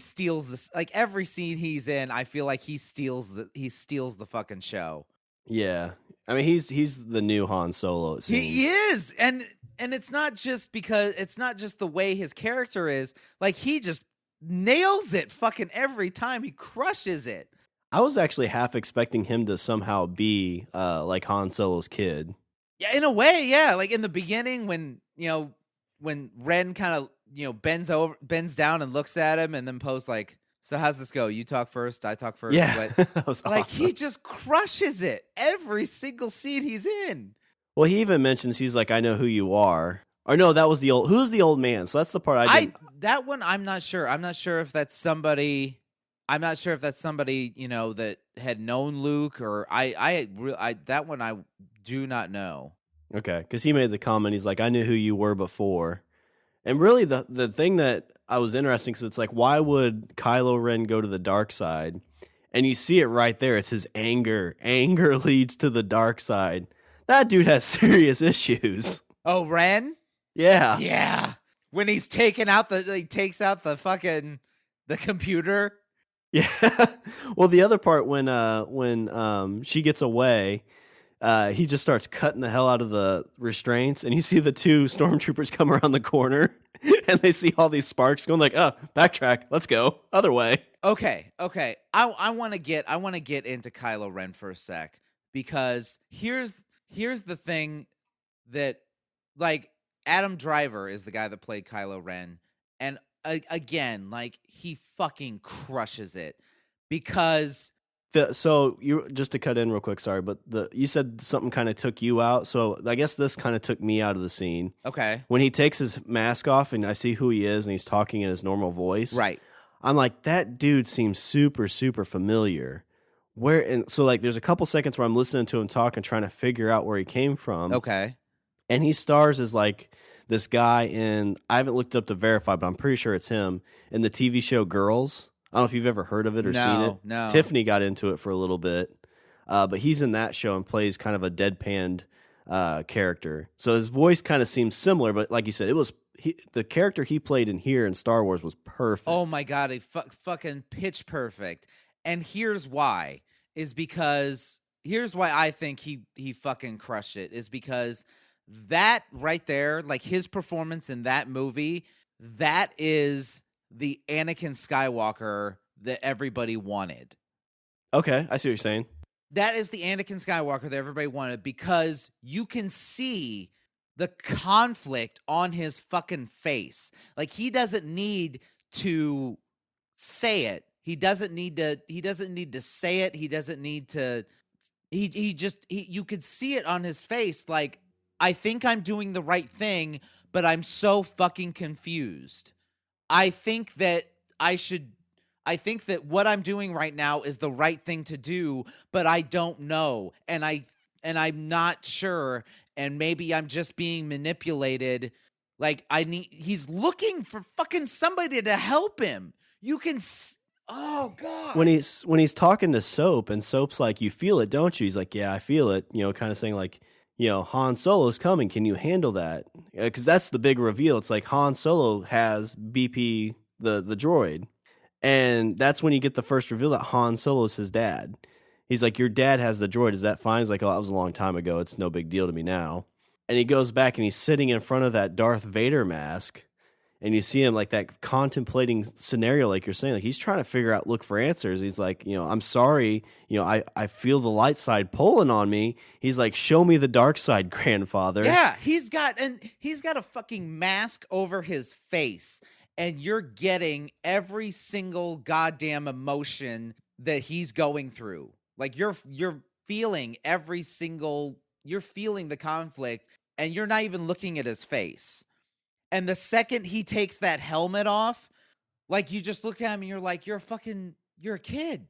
steals this, like every scene he's in, I feel like he steals the fucking show. Yeah. I mean, he's the new Han Solo, it seems. He is. And it's not just the way his character is. Like, he just nails it fucking every time. He crushes it. I was actually half expecting him to somehow be like Han Solo's kid. Yeah, in a way, yeah. Like in the beginning when Ren kind of, bends down and looks at him, and then Poe's like, so how's this go? You talk first, I talk first. Yeah, but, that was like awesome. He just crushes it every single scene he's in. Well, he even mentions, he's like, I know who you are. Or no, that was who's the old man? So that's the part that one I'm not sure. I'm not sure if that's somebody that had known Luke, or that one I do not know. Okay, because he made the comment, he's like, I knew who you were before. And really, the thing that I was interesting, because it's like, why would Kylo Ren go to the dark side? And you see it right there. It's his anger. Anger leads to the dark side. That dude has serious issues. Oh, Ren? Yeah. Yeah. When he takes out the fucking the computer. Yeah. Well, the other part when she gets away, he just starts cutting the hell out of the restraints, and you see the two stormtroopers come around the corner, and they see all these sparks going like, oh, backtrack, let's go, other way. Okay. I want to get into Kylo Ren for a sec, because here's the thing that, like, Adam Driver is the guy that played Kylo Ren, and again, like, he fucking crushes it, because... So you, just to cut in real quick, sorry, but you said something kind of took you out, so I guess this kind of took me out of the scene. Okay. When he takes his mask off and I see who he is and he's talking in his normal voice. Right. I'm like, that dude seems super, super familiar. So like there's a couple seconds where I'm listening to him talk and trying to figure out where he came from. Okay. And he stars as like this guy in, I haven't looked up to verify, but I'm pretty sure it's him, in the TV show Girls. I don't know if you've ever heard of it or seen it. No. Tiffany got into it for a little bit, but he's in that show and plays kind of a deadpanned character. So his voice kind of seems similar, but like you said, the character he played in here in Star Wars was perfect. Oh my God, fucking pitch perfect. And here's why. Here's why I think he fucking crushed it, is because that right there, like his performance in that movie, that is the Anakin Skywalker that everybody wanted. Okay, I see what you're saying. That is the Anakin Skywalker that everybody wanted, because you can see the conflict on his fucking face. Like, he doesn't need to say it. He doesn't need to say it. He doesn't need to, you could see it on his face. Like, I think I'm doing the right thing, but I'm so fucking confused. I think that what I'm doing right now is the right thing to do, but I don't know. And I'm not sure. And maybe I'm just being manipulated. Like, he's looking for fucking somebody to help him. You can, oh God. When he's talking to Soap, and Soap's like, you feel it, don't you? He's like, yeah, I feel it. Kind of saying like, Han Solo's coming. Can you handle that? Because that's the big reveal. It's like Han Solo has BP, the droid. And that's when you get the first reveal that Han Solo is his dad. He's like, your dad has the droid. Is that fine? He's like, oh, that was a long time ago. It's no big deal to me now. And he goes back and he's sitting in front of that Darth Vader mask. And you see him like that contemplating scenario, like you're saying. Like, he's trying to look for answers. He's like, I'm sorry. I feel the light side pulling on me. He's like, show me the dark side, grandfather. Yeah, he's got a fucking mask over his face. And you're getting every single goddamn emotion that he's going through. Like, you're feeling you're feeling the conflict, and you're not even looking at his face. And the second he takes that helmet off, like, you just look at him and you're like, you're a kid.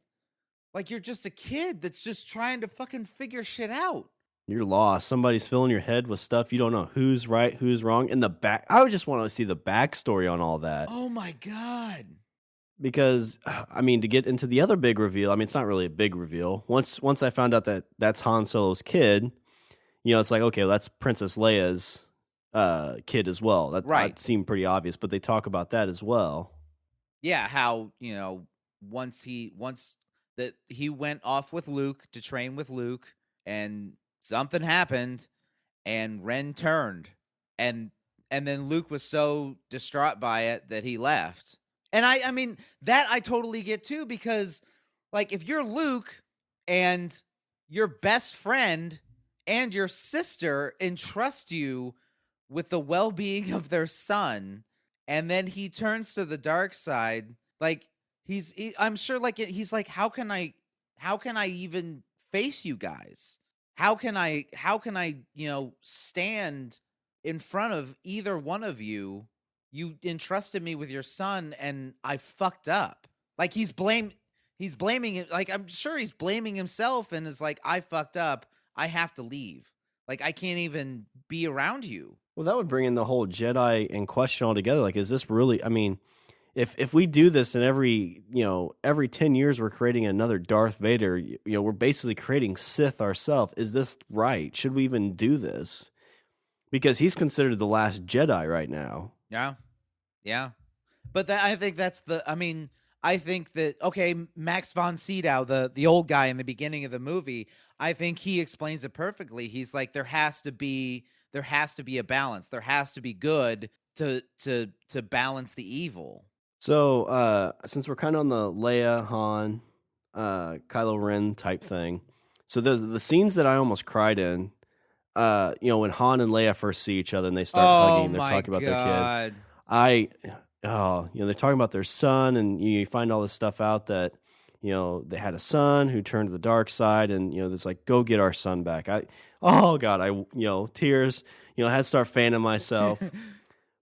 Like, you're just a kid that's just trying to fucking figure shit out. You're lost. Somebody's filling your head with stuff. You don't know who's right, who's wrong. And I would just want to see the backstory on all that. Oh my God. Because, to get into the other big reveal, it's not really a big reveal. Once I found out that that's Han Solo's kid, it's like, okay, well, that's Princess Leia's kid as well. That seemed pretty obvious, but they talk about that as well. Yeah, how, once he went off with Luke to train with Luke, and something happened, and Ren turned, and then Luke was so distraught by it that he left. And that I totally get too, because, like, if you're Luke and your best friend and your sister entrust you with the well-being of their son, and then he turns to the dark side, like, I'm sure, like, he's like, how can I even face you guys? How can I stand in front of either one of you? You entrusted me with your son, and I fucked up. Like, he's blaming it. Like, I'm sure he's blaming himself, and is like, I fucked up. I have to leave. Like, I can't even be around you. Well, that would bring in the whole Jedi in question altogether. Like, is this really? If we do this, and every 10 years we're creating another Darth Vader, we're basically creating Sith ourselves. Is this right? Should we even do this? Because he's considered the last Jedi right now. Yeah. But I think that's I think that, okay, Max von Sydow, the old guy in the beginning of the movie, I think he explains it perfectly. He's like, there has to be a balance. There has to be good to balance the evil. So, since we're kind of on the Leia, Han, Kylo Ren type thing, so the scenes that I almost cried in, when Han and Leia first see each other and they start hugging, they're talking about their kid. They're talking about their son, and you find all this stuff out that, they had a son who turned to the dark side, and, it's like, go get our son back. Tears, I had to start fanning myself.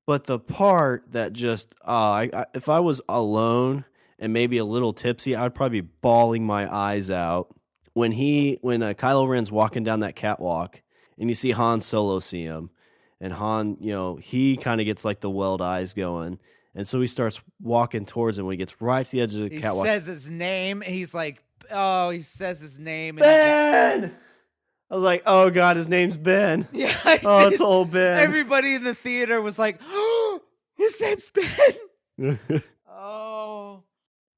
But the part that just, if I was alone and maybe a little tipsy, I'd probably be bawling my eyes out when Kylo Ren's walking down that catwalk, and you see Han Solo see him, and Han, he kind of gets like the welled eyes going, And so he starts walking towards him. When he gets right to the edge of the catwalk, he says his name. He's like, oh, he says his name. And Ben! I was like, oh, God, his name's Ben. Yeah, it's old Ben. Everybody in the theater was like, oh, his name's Ben. Oh.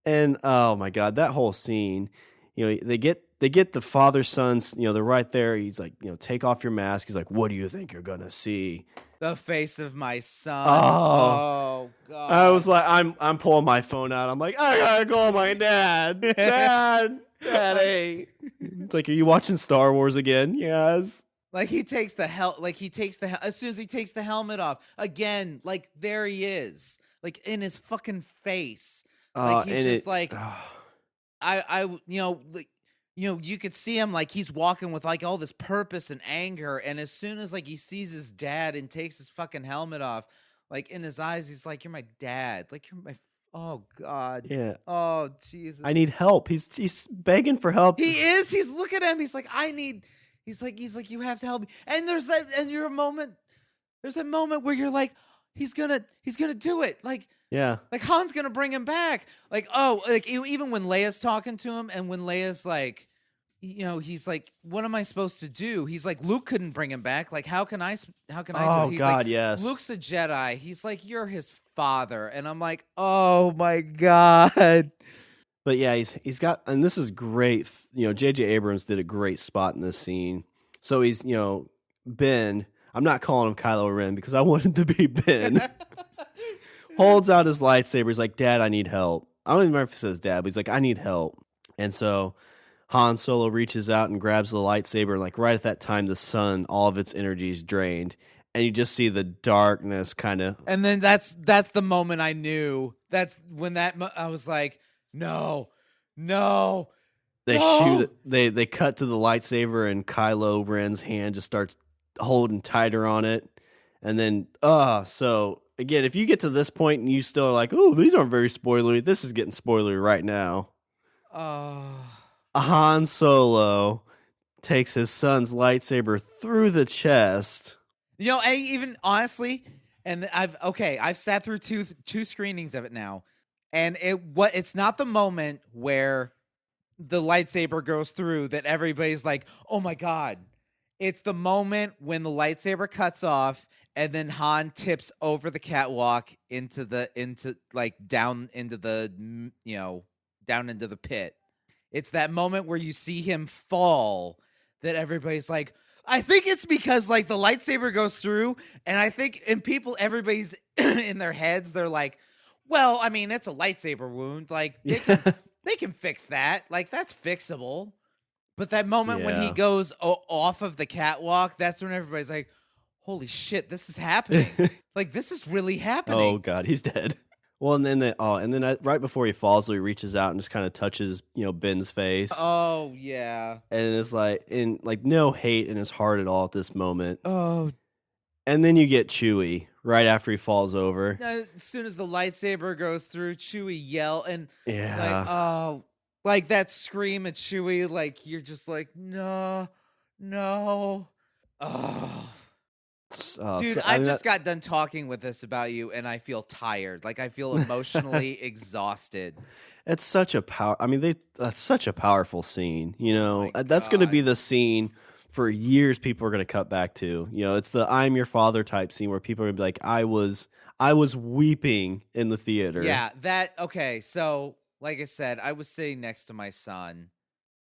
And, oh, my God, that whole scene, they get the father sons, they're right there. He's like, take off your mask. He's like, what do you think you're going to see? The face of my son. Oh, God. I was like, I'm pulling my phone out. I'm like, I gotta call my dad. Daddy. It's like, are you watching Star Wars again? Yes. Like he takes the as soon as he takes the helmet off again, like there he is, like in his fucking face. Like he's just like, you could see him like he's walking with like all this purpose and anger, and as soon as like he sees his dad and takes his fucking helmet off, like in his eyes, he's like, "You're my dad. Like you're my." Oh God. Yeah. Oh Jesus. I need help. He's begging for help. He is. He's looking at him. He's like, I need. He's like, you have to help me. And there's that. And you're a moment. There's that moment where you're like, he's gonna do it. Like. Yeah. Like Han's gonna bring him back. Like, oh, like even when Leia's talking to him, and when Leia's like, he's like, what am I supposed to do? He's like, Luke couldn't bring him back. Like, how can I do it? He's God, like, yes. Luke's a Jedi. He's like, you're his father. And I'm like, oh my God. But yeah, he's got, and this is great. J.J. Abrams did a great spot in this scene. So he's, Ben. I'm not calling him Kylo Ren because I want him to be Ben. Holds out his lightsaber. He's like, Dad, I need help. I don't even remember if he says dad, but he's like, I need help. And so Han Solo reaches out and grabs the lightsaber. And like right at that time, the sun, all of its energy is drained. And you just see the darkness kind of. And then that's the moment I knew. That's when I was like, no. They shoot it. They cut to the lightsaber, and Kylo Ren's hand just starts holding tighter on it. And then, so again, if you get to this point and you still are like, oh, these aren't very spoilery, this is getting spoilery right now. Han Solo takes his son's lightsaber through the chest. I even honestly, and I've sat through two screenings of it now, and it's not the moment where the lightsaber goes through that everybody's like, oh my God. It's the moment when the lightsaber cuts off and then Han tips over the catwalk down into the pit. It's that moment where you see him fall that everybody's like, I think it's because like the lightsaber goes through, and I think everybody's in their heads, they're like, well, I mean, it's a lightsaber wound. Like they can fix that. Like that's fixable. But that moment when he goes off of the catwalk, that's when everybody's like, holy shit, this is happening. Like, this is really happening. Oh, God, he's dead. Well, and then right before he falls, he reaches out and just kind of touches, Ben's face. Oh, yeah. And it's like, no hate in his heart at all at this moment. Oh. And then you get Chewie right after he falls over. As soon as the lightsaber goes through, Chewie yell and like that scream at Chewie, like you're just like, no. Oh. Dude, I've just got done talking with this about you, and I feel tired. Like I feel emotionally exhausted. It's such a that's such a powerful scene. That's going to be the scene for years. People are going to cut back to. It's the "I'm your father" type scene where people are going to be like, "I was weeping in the theater." Yeah, that okay. So, like I said, I was sitting next to my son,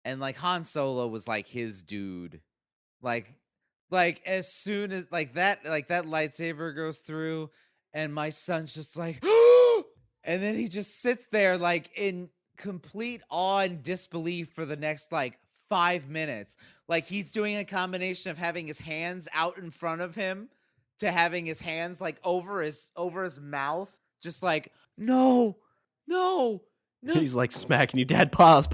and like Han Solo was like his dude, Like as soon as like that lightsaber goes through, and my son's just like, and then he just sits there like in complete awe and disbelief for the next like 5 minutes. Like he's doing a combination of having his hands out in front of him to having his hands like over his mouth, just like no. He's like smacking you, Dad. Pause,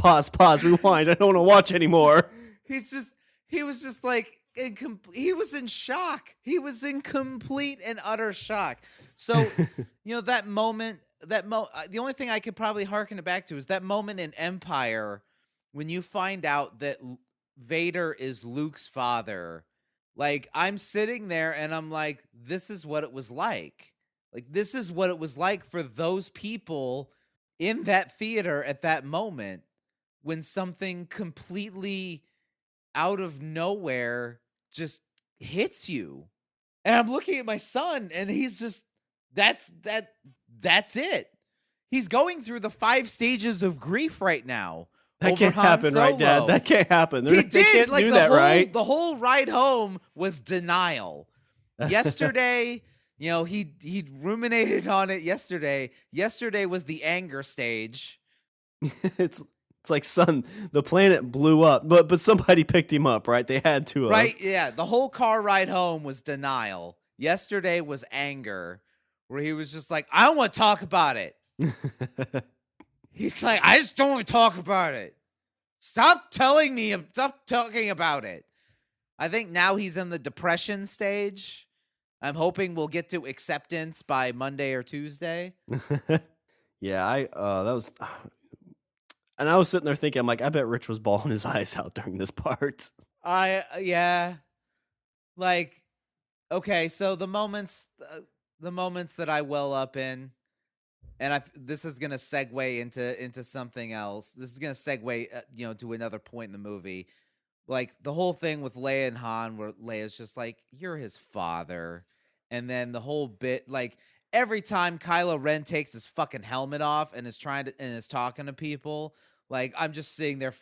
rewind. I don't want to watch anymore. He was just like. He was in shock. He was in complete and utter shock. So, that moment, the only thing I could probably hearken it back to is that moment in Empire when you find out that Vader is Luke's father. Like, I'm sitting there and I'm like, this is what it was like. Like, this is what it was like for those people in that theater at that moment when something completely out of nowhere just hits you. And I'm looking at my son, and he's just, that's it. He's going through the 5 stages of grief right now. That can't happen, right, Dad? That can't happen. He they can't like do that, right? The whole ride home was denial. Yesterday, he ruminated on it yesterday. Yesterday was the anger stage. It's like, son, the planet blew up, but somebody picked him up, right? They had to have. Right, yeah. The whole car ride home was denial. Yesterday was anger, where he was just like, I don't want to talk about it. He's like, I just don't want to talk about it. Stop talking about it. I think now he's in the depression stage. I'm hoping we'll get to acceptance by Monday or Tuesday. Yeah, that was, and I was sitting there thinking, I'm like, I bet Rich was bawling his eyes out during this part. Yeah, like, okay, so the moments that I well up in, and this is gonna segue into something else. This is gonna segue, to another point in the movie. Like, the whole thing with Leia and Han, where Leia's just like, you're his father. And then the whole bit, like, every time Kylo Ren takes his fucking helmet off and is talking to people, like, I'm just sitting there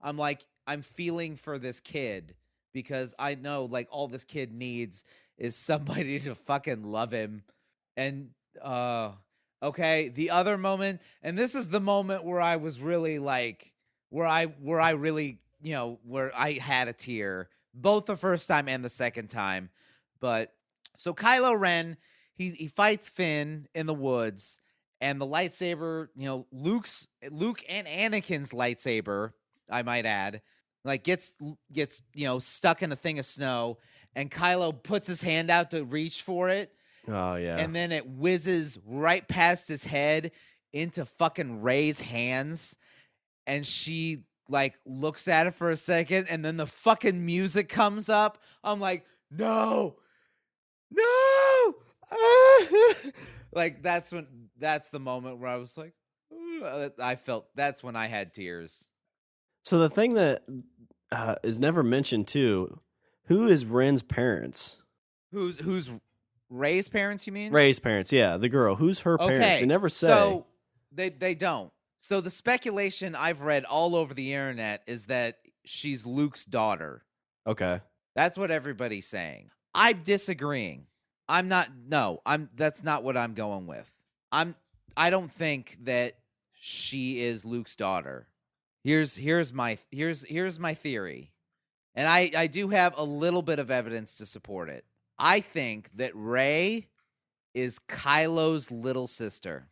I'm like, I'm feeling for this kid, because I know, like, all this kid needs is somebody to fucking love him. And, okay, the other moment, and this is the moment where I was really like, where I really, where I had a tear, both the first time and the second time. But so Kylo Ren, he fights Finn in the woods, and the lightsaber, Luke and Anakin's lightsaber, I might add, like, gets stuck in a thing of snow, and Kylo puts his hand out to reach for it. Oh yeah. And then it whizzes right past his head into fucking Rey's hands, and she, like, looks at it for a second, and then the fucking music comes up. I'm like, no. Like, that's the moment where I was like, that's when I had tears. So the thing that is never mentioned too, who is Ren's parents? Who's Rey's parents, you mean? Rey's parents, yeah, the girl. Who's her parents? They never say. So they don't. So the speculation I've read all over the internet is that she's Luke's daughter. Okay. That's what everybody's saying. I'm disagreeing. That's not what I'm going with. I don't think that she is Luke's daughter. Here's my theory. And I do have a little bit of evidence to support it. I think that Rey is Kylo's little sister.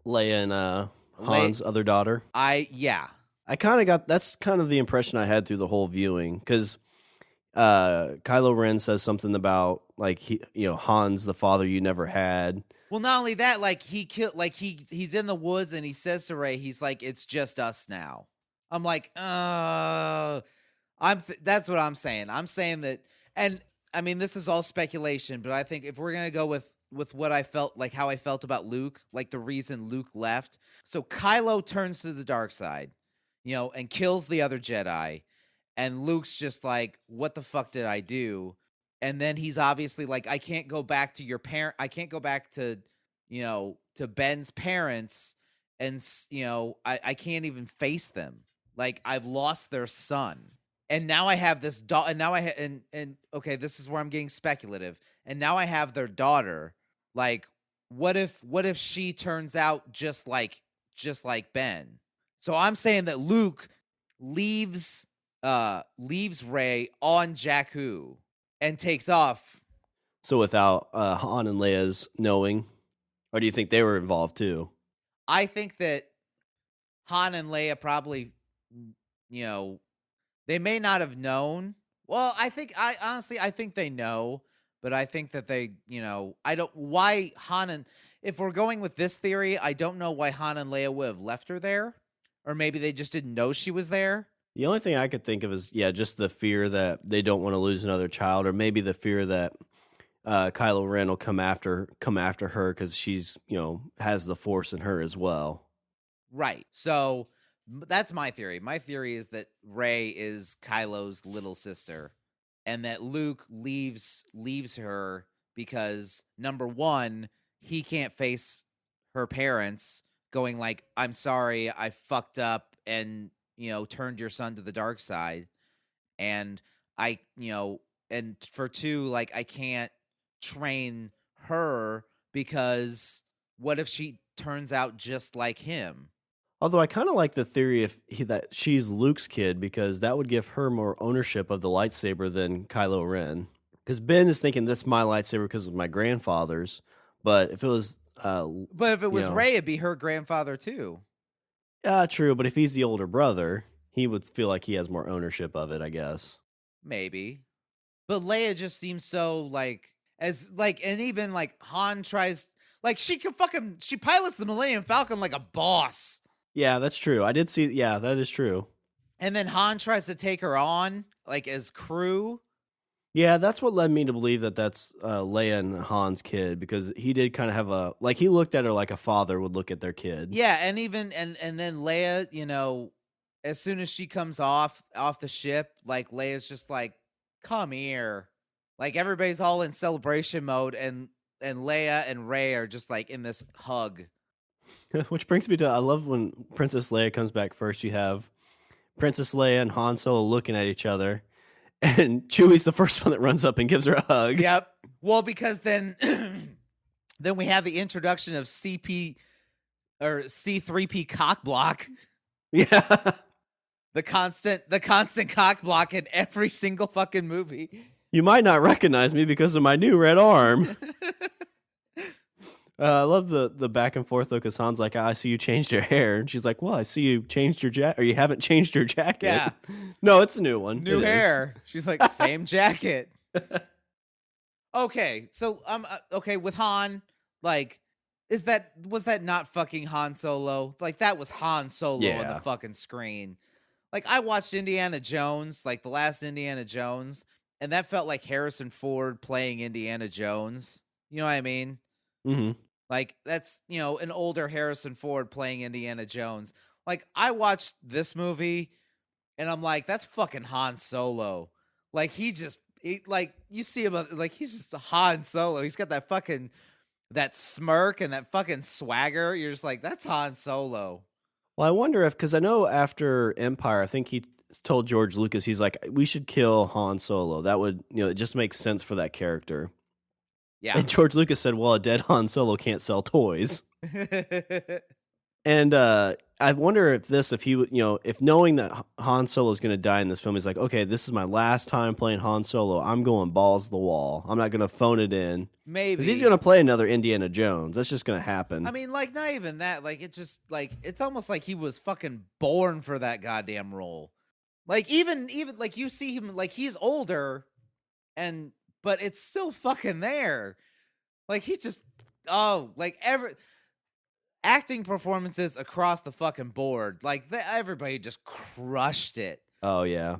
Leia and Han's other daughter. Yeah. I kind of got, that's kind of the impression I had through the whole viewing, because Kylo Ren says something about, like, Han's the father you never had. Well, not only that, like, he's in the woods and he says to Rey, he's like, it's just us now. I'm like, that's what I'm saying. I'm saying that, and I mean, this is all speculation, but I think if we're gonna go with what I felt, like how I felt about Luke, like the reason Luke left. So Kylo turns to the dark side, and kills the other Jedi. And Luke's just like, what the fuck did I do? And then he's obviously like, I can't go back to your parent. I can't go back to, to Ben's parents. And, I can't even face them. Like, I've lost their son. And now I have this daughter. And now and okay, this is where I'm getting speculative. And now I have their daughter. Like, what if she turns out just like Ben? So I'm saying that Luke leaves Rey on Jakku and takes off. So without Han and Leia's knowing, or do you think they were involved too? I think that Han and Leia probably, they may not have known. Well, I think they know, but I think that they, if we're going with this theory, I don't know why Han and Leia would have left her there, or maybe they just didn't know she was there. The only thing I could think of is, just the fear that they don't want to lose another child, or maybe the fear that Kylo Ren will come after her because she's has the Force in her as well. Right. So that's my theory. My theory is that Rey is Kylo's little sister, and that Luke leaves her because, number one, he can't face her parents going like, "I'm sorry, I fucked up and turned your son to the dark side," and and for two, like, I can't train her because what if she turns out just like him? Although I kind of like the theory that she's Luke's kid, because that would give her more ownership of the lightsaber than Kylo Ren. Because Ben is thinking that's my lightsaber because of my grandfather's, but if it was, Rey, it'd be her grandfather too. True. But if he's the older brother, he would feel like he has more ownership of it, I guess. Maybe, but Leia just seems so and even like Han tries, like, she pilots the Millennium Falcon like a boss. Yeah, that's true. I did see. Yeah, that is true. And then Han tries to take her on, like, as crew. Yeah, that's what led me to believe that that's Leia and Han's kid, because he did kind of have he looked at her like a father would look at their kid. Yeah, and even and then Leia, as soon as she comes off the ship, like, Leia's just like, "Come here." Like, everybody's all in celebration mode, and Leia and Rey are just like in this hug. Which brings me to, I love when Princess Leia comes back first. You have Princess Leia and Han Solo looking at each other, and Chewie's the first one that runs up and gives her a hug. Yep. Well, because then then we have the introduction of C3P cock block. Yeah. The constant cock block in every single fucking movie. You might not recognize me because of my new red arm. I love the back and forth though, because Han's like, "I see you changed your hair," and she's like, "Well, I see you changed your jacket, or you haven't changed your jacket." Yeah, no, it's a new one. New hair. She's like, "Same jacket." Okay, so okay with Han, like, was that not fucking Han Solo? Like, that was Han Solo on the fucking screen. Like, I watched Indiana Jones, like the last Indiana Jones, and that felt like Harrison Ford playing Indiana Jones. You know what I mean? Mm-hmm. Like, that's, an older Harrison Ford playing Indiana Jones. Like, I watched this movie, and I'm like, that's fucking Han Solo. Like, like, you see him, like, he's just a Han Solo. He's got that smirk and that fucking swagger. You're just like, that's Han Solo. Well, I wonder because I know after Empire, I think he told George Lucas, he's like, we should kill Han Solo. That would, it just makes sense for that character. Yeah. And George Lucas said, well, a dead Han Solo can't sell toys. And I wonder if knowing that Han Solo is going to die in this film, he's like, okay, this is my last time playing Han Solo. I'm going balls to the wall. I'm not going to phone it in. Maybe. Because he's going to play another Indiana Jones. That's just going to happen. I mean, like, not even that. Like, it's just, like, it's almost like he was fucking born for that goddamn role. Like, even like, you see him, like, he's older, but it's still fucking there. Like, he just, acting performances across the fucking board. Like, everybody just crushed it. Oh, yeah.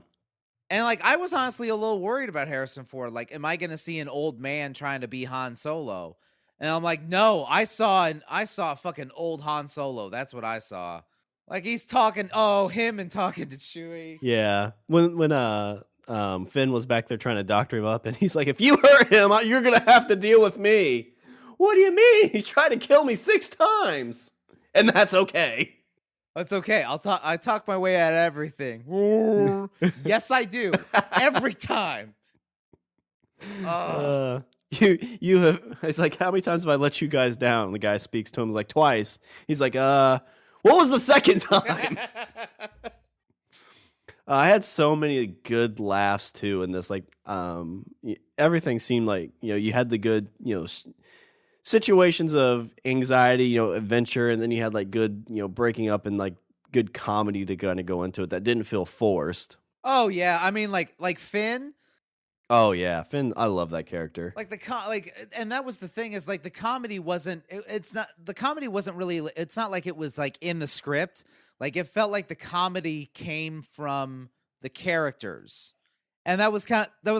And, like, I was honestly a little worried about Harrison Ford. Like, am I going to see an old man trying to be Han Solo? And I'm like, no, I saw fucking old Han Solo. That's what I saw. Like, he's talking, him and talking to Chewie. Yeah. When Finn was back there trying to doctor him up, and he's like, if you hurt him, you're going to have to deal with me. What do you mean? He's trying to kill me 6 times. And that's okay. That's okay. I talk my way out of everything. Yes, I do. Every time. You have, it's like, how many times have I let you guys down? The guy speaks to him like twice. He's like, what was the second time? I had so many good laughs too in this. Like, everything seemed like, you had the good, situations of anxiety, adventure, and then you had like good, breaking up and like good comedy to kind of go into it that didn't feel forced. Oh yeah, I mean, like Finn. Oh yeah, Finn. I love that character. Like and that was the thing, is like the comedy wasn't. It's not really. It's not like it was like in the script. Like, it felt like the comedy came from the characters, And that was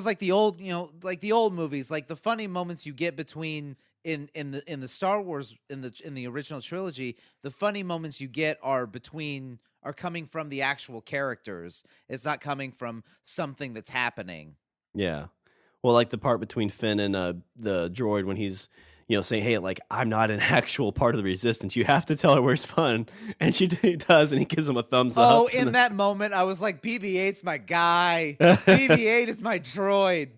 like the old, like the old movies, like the funny moments you get between in the Star Wars in the original trilogy, the funny moments you get are coming from the actual characters. It's not coming from something that's happening. Yeah. Well, like the part between Finn and the droid when he's, saying, hey, like, I'm not an actual part of the resistance. You have to tell her where's fun. And she does, and he gives him a thumbs up. Oh, in that moment, I was like, BB-8's my guy. BB-8 is my droid.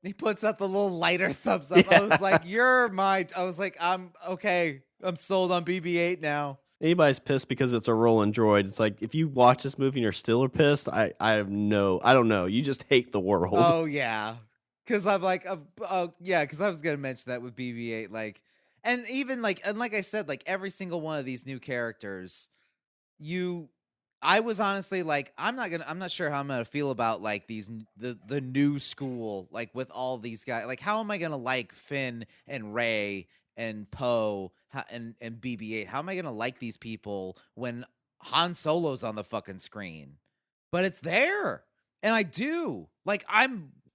He puts up the little lighter thumbs up. Yeah. I was like, I was like, I'm okay. I'm sold on BB-8 now. Anybody's pissed because it's a rolling droid. It's like, if you watch this movie and you're still pissed, I don't know. You just hate the world. Oh, yeah. Because I'm like, because I was going to mention that with BB-8. Like, and even like I said, like every single one of these new characters, I was honestly like, I'm not sure how I'm going to feel about like the new school, like with all these guys. Like, how am I going to like Finn and Rey and Poe and BB-8? How am I going to like these people when Han Solo's on the fucking screen? But it's there. And I do. Like,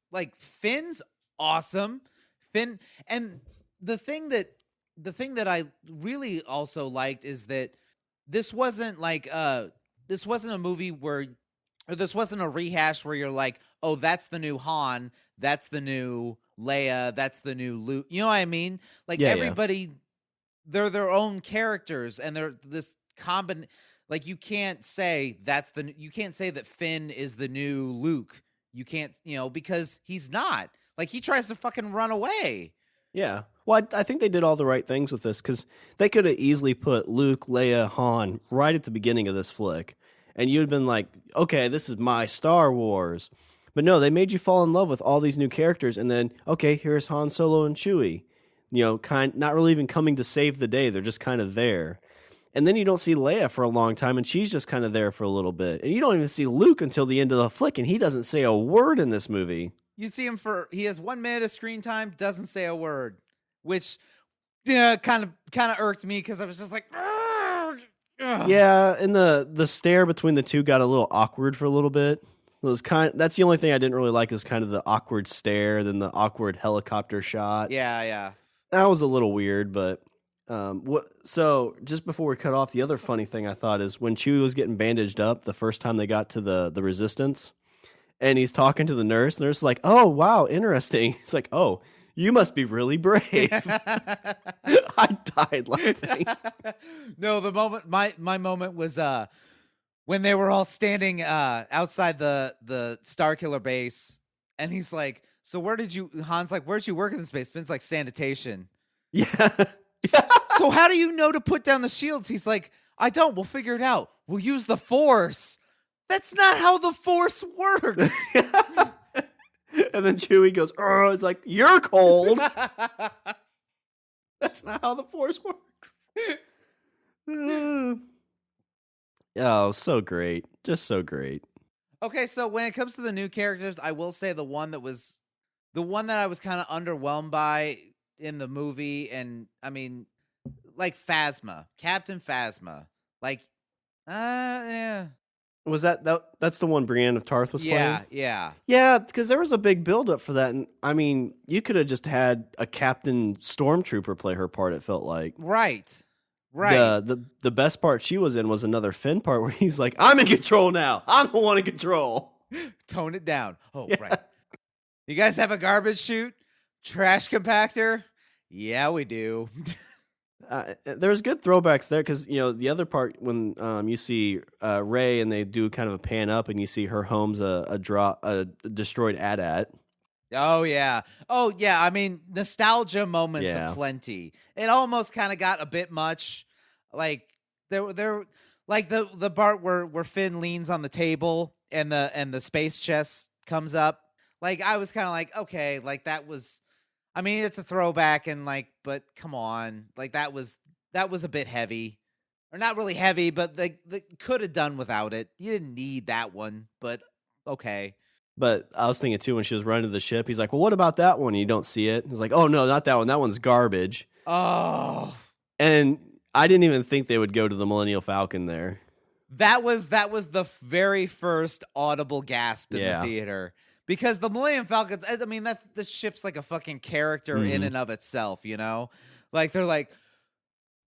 like, Finn's awesome. Finn, and the thing that I really also liked is that this wasn't like this wasn't a movie or this wasn't a rehash where you're like, oh, that's the new Han, that's the new Leia, that's the new Luke. You know what I mean? Like, everybody, they're their own characters, and they're this like, you can't say that Finn is the new Luke. You can't, because he's not. Like, he tries to fucking run away. Yeah. Well, I think they did all the right things with this, because they could have easily put Luke, Leia, Han right at the beginning of this flick, and you'd have been like, okay, this is my Star Wars. But no, they made you fall in love with all these new characters, and then, okay, here's Han Solo and Chewie. Not really even coming to save the day. They're just kind of there. And then you don't see Leia for a long time, and she's just kind of there for a little bit. And you don't even see Luke until the end of the flick, and he doesn't say a word in this movie. You see him he has 1 minute of screen time, doesn't say a word, which kind of irked me, because I was just like, ugh. Yeah, and the stare between the two got a little awkward for a little bit. That's the only thing I didn't really like, is kind of the awkward stare, then the awkward helicopter shot. Yeah. That was a little weird, but so just before we cut off, the other funny thing I thought is when Chewie was getting bandaged up the first time they got to the Resistance, and he's talking to the nurse, and the nurse is like, oh, wow, interesting. He's like, oh, you must be really brave. I died laughing. No, the moment, my moment was when they were all standing outside the Starkiller base, and he's like, so Han's like, where'd you work in this base? Finn's like, sanitation. Yeah. So how do you know to put down the shields? He's like, I don't. We'll figure it out. We'll use the Force. That's not how the Force works. And then Chewie goes, oh, it's like, you're cold. That's not how the Force works. Oh, so great. Just so great. Okay, so when it comes to the new characters, I will say the one that I was kind of underwhelmed by in the movie, and I mean, like Captain Phasma. Like, yeah. Was that's the one Brienne of Tarth was playing? Yeah. Yeah, because there was a big build-up for that. And I mean, you could have just had a Captain Stormtrooper play her part, it felt like. Right. The best part she was in was another Finn part where he's like, I'm in control now. I'm the one in control. Tone it down. Oh, yeah. Right. You guys have a garbage chute? Trash compactor? Yeah, we do. There's good throwbacks there, because the other part when you see Rey and they do kind of a pan up and you see her home's a destroyed AT-AT. Oh yeah. I mean, nostalgia moments aplenty. It almost kind of got a bit much. Like there like the part where Finn leans on the table and the space chest comes up. Like, I was kind of like, okay, like that was. I mean, it's a throwback, and like, but come on, like that was a bit heavy, or not really heavy, but they could have done without it. You didn't need that one, but okay. But I was thinking too, when she was running to the ship, he's like, "Well, what about that one?" And you don't see it. He's like, "Oh no, not that one. That one's garbage." Oh, and I didn't even think they would go to the Millennial Falcon there. That was the very first audible gasp in the theater. because the Millennium Falcons, I mean, the ship's like a fucking character in and of itself, you know? Like, they're like,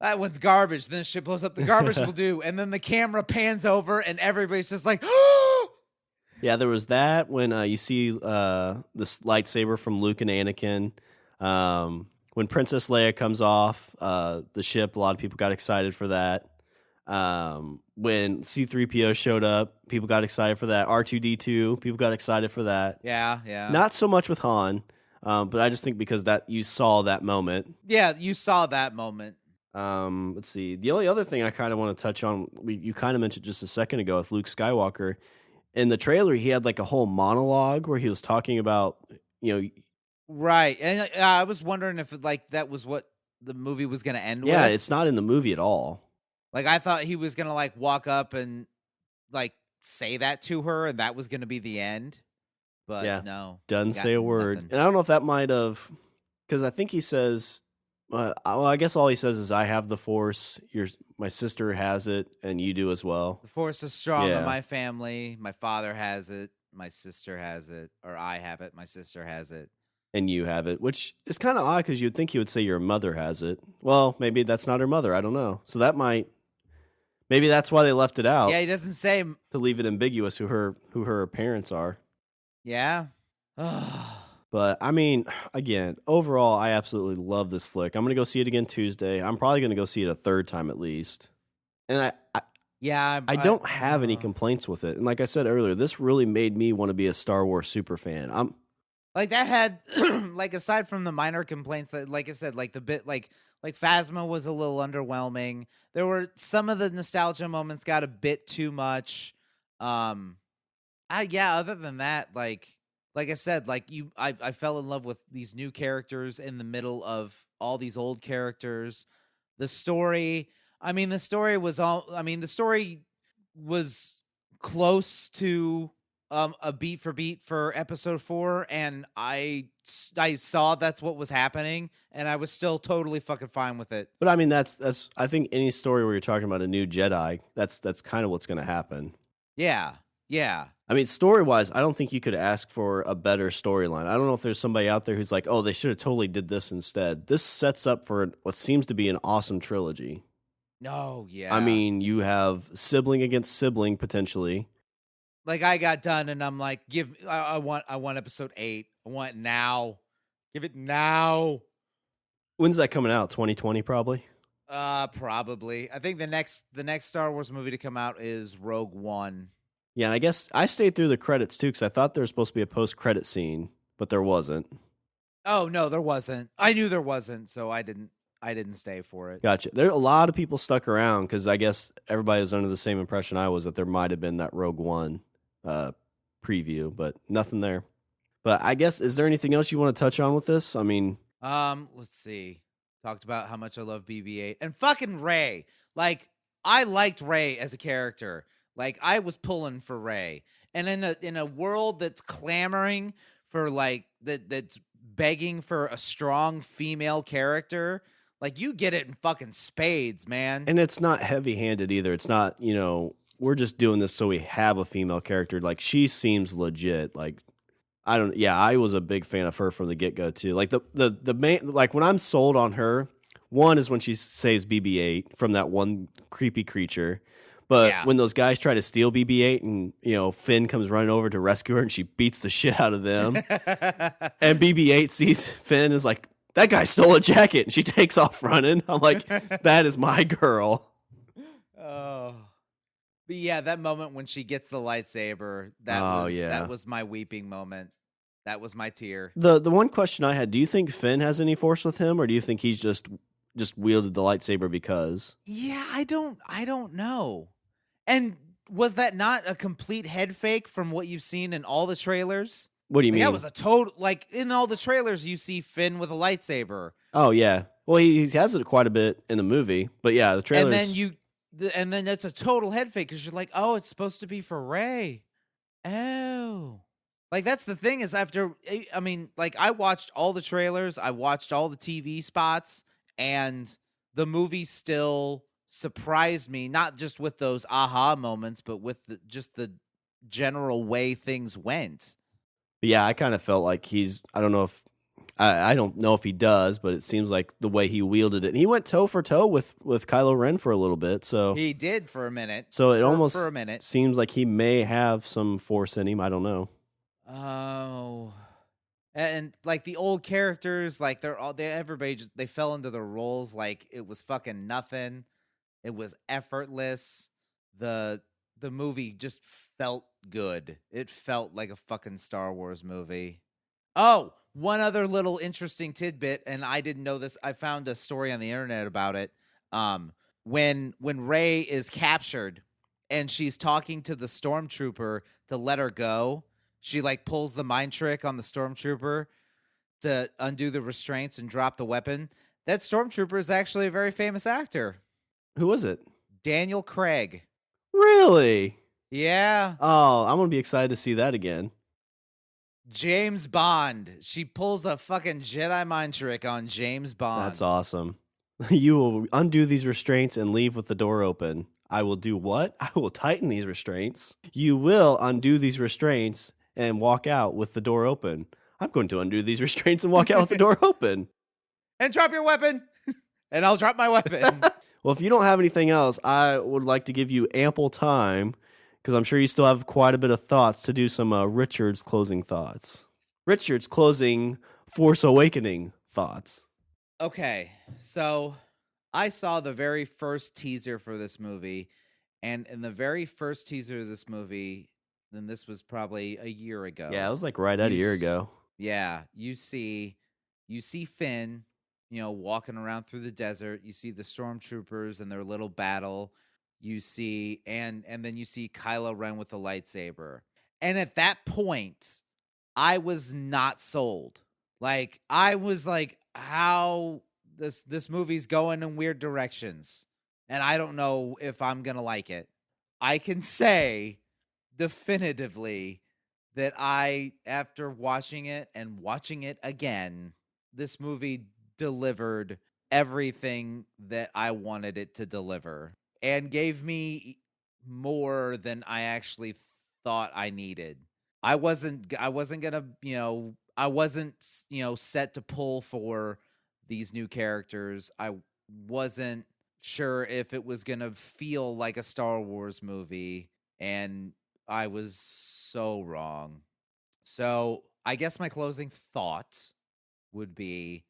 that one's garbage. Then the ship blows up. The garbage will do. And then the camera pans over and everybody's just like, yeah, there was that when you see this lightsaber from Luke and Anakin. When Princess Leia comes off the ship, a lot of people got excited for that. When C-3PO showed up, people got excited for that. R2-D2, people got excited for that. Yeah. Not so much with Han, but I just think because that you saw that moment. Yeah, you saw that moment. Let's see. The only other thing I kind of want to touch on, you kind of mentioned just a second ago with Luke Skywalker. In the trailer, he had like a whole monologue where he was talking about, right. And I was wondering if like that was what the movie was going to end with. Yeah, it's not in the movie at all. Like, I thought he was going to like walk up and like say that to her and that was going to be the end. But no. Doesn't say a word. Nothing. And I don't know if that might have, because I think he says, well, I guess all he says is, I have the Force, my sister has it, and you do as well. The Force is strong in my family. My father has it. My sister has it. Or I have it. My sister has it. And you have it, which is kind of odd because you'd think he would say your mother has it. Well, maybe that's not her mother. I don't know. So that maybe that's why they left it out. Yeah, he doesn't say. To leave it ambiguous who her parents are. Yeah. But, I mean, again, overall, I absolutely love this flick. I'm going to go see it again Tuesday. I'm probably going to go see it a third time at least. And I don't have any complaints with it. And like I said earlier, this really made me want to be a Star Wars super fan. Like, that had, like, aside from the minor complaints that, like I said, like, the bit, like Phasma was a little underwhelming. There were some of the nostalgia moments got a bit too much. Other than that, like I said, like I fell in love with these new characters in the middle of all these old characters. The story was close to a beat for beat for episode 4, and I saw that's what was happening, and I was still totally fucking fine with it. But I mean, that's I think any story where you're talking about a new Jedi, that's kind of what's going to happen. Yeah. I mean, story-wise, I don't think you could ask for a better storyline. I don't know if there's somebody out there who's like, oh, they should have totally did this instead. This sets up for what seems to be an awesome trilogy. No, yeah. I mean, you have sibling against sibling, potentially. Like, I got done, and I'm like, I want episode 8. I want it now. Give it now. When's that coming out? 2020, probably? Probably. I think the next Star Wars movie to come out is Rogue One. Yeah, and I guess I stayed through the credits, too, because I thought there was supposed to be a post-credit scene, but there wasn't. Oh, no, there wasn't. I knew there wasn't, so I didn't stay for it. Gotcha. There are a lot of people stuck around, because I guess everybody was under the same impression I was, that there might have been that Rogue One preview, but nothing there. But I guess, is there anything else you want to touch on with this? I mean... let's see. Talked about how much I love BB-8. And fucking Rey. Like, I liked Rey as a character. Like, I was pulling for Rey. And in a world that's clamoring for, like, that's begging for a strong female character, like, you get it in fucking spades, man. And it's not heavy-handed either. It's not, we're just doing this so we have a female character. Like, she seems legit. Like, I was a big fan of her from the get-go, too. Like, the main, like, when I'm sold on her, one is when she saves BB-8 from that one creepy creature. But when those guys try to steal BB-8 and, Finn comes running over to rescue her and she beats the shit out of them. And BB-8 sees Finn and is like, that guy stole a jacket. And she takes off running. I'm like, that is my girl. Oh. But yeah, that moment when she gets the lightsaber, that was my weeping moment. That was my tear. The one question I had, do you think Finn has any force with him, or do you think he's just wielded the lightsaber because? Yeah, I don't know. And was that not a complete head fake from what you've seen in all the trailers? What do you mean? That was a total, like, in all the trailers you see Finn with a lightsaber. Oh yeah. Well, he has it quite a bit in the movie, but yeah, the trailers. And then that's a total head fake because you're like, oh, it's supposed to be for Rey. Oh. Like, that's the thing is I watched all the trailers. I watched all the TV spots, and the movie still surprised me, not just with those aha moments, but with just the general way things went. But yeah, I kind of felt like I don't know if I don't know if he does, but it seems like the way he wielded it. And he went toe for toe with Kylo Ren for a little bit. So He did for a minute. So it almost for a minute. seems like he may have some Force in him. I don't know. Oh. And like the old characters, like everybody they fell into their roles like it was fucking nothing. It was effortless. The movie just felt good. It felt like a fucking Star Wars movie. Oh, one other little interesting tidbit, and I didn't know this. I found a story on the internet about it. When Rey is captured and she's talking to the stormtrooper to let her go, she like pulls the mind trick on the stormtrooper to undo the restraints and drop the weapon. That stormtrooper is actually a very famous actor. Who was it? Daniel Craig. Really? Yeah. Oh, I'm going to be excited to see that again. James Bond. She pulls a fucking Jedi mind trick on James Bond. That's awesome. You will undo these restraints and leave with the door open. I will do what? I will tighten these restraints. You will undo these restraints and walk out with the door open. I'm going to undo these restraints and walk out with the door open. And drop your weapon. And I'll drop my weapon. Well, if you don't have anything else, I would like to give you ample time, because I'm sure you still have quite a bit of thoughts, to do some Richard's closing thoughts. Richard's closing Force Awakening thoughts. Okay, so I saw the very first teaser for this movie, and in the very first teaser of this movie, then this was probably a year ago. Yeah, it was like right at a year ago. Yeah, you see Finn, walking around through the desert. You see the stormtroopers and their little battle. You see, and then you see Kylo Ren with the lightsaber. And at that point, I was not sold. Like, I was like, how this movie's going in weird directions. And I don't know if I'm going to like it. I can say definitively that after watching it and watching it again, this movie delivered everything that I wanted it to deliver and gave me more than I actually thought I needed. I wasn't gonna, I wasn't, set to pull for these new characters. I wasn't sure if it was gonna feel like a Star Wars movie, and I was so wrong. So I guess my closing thought would be,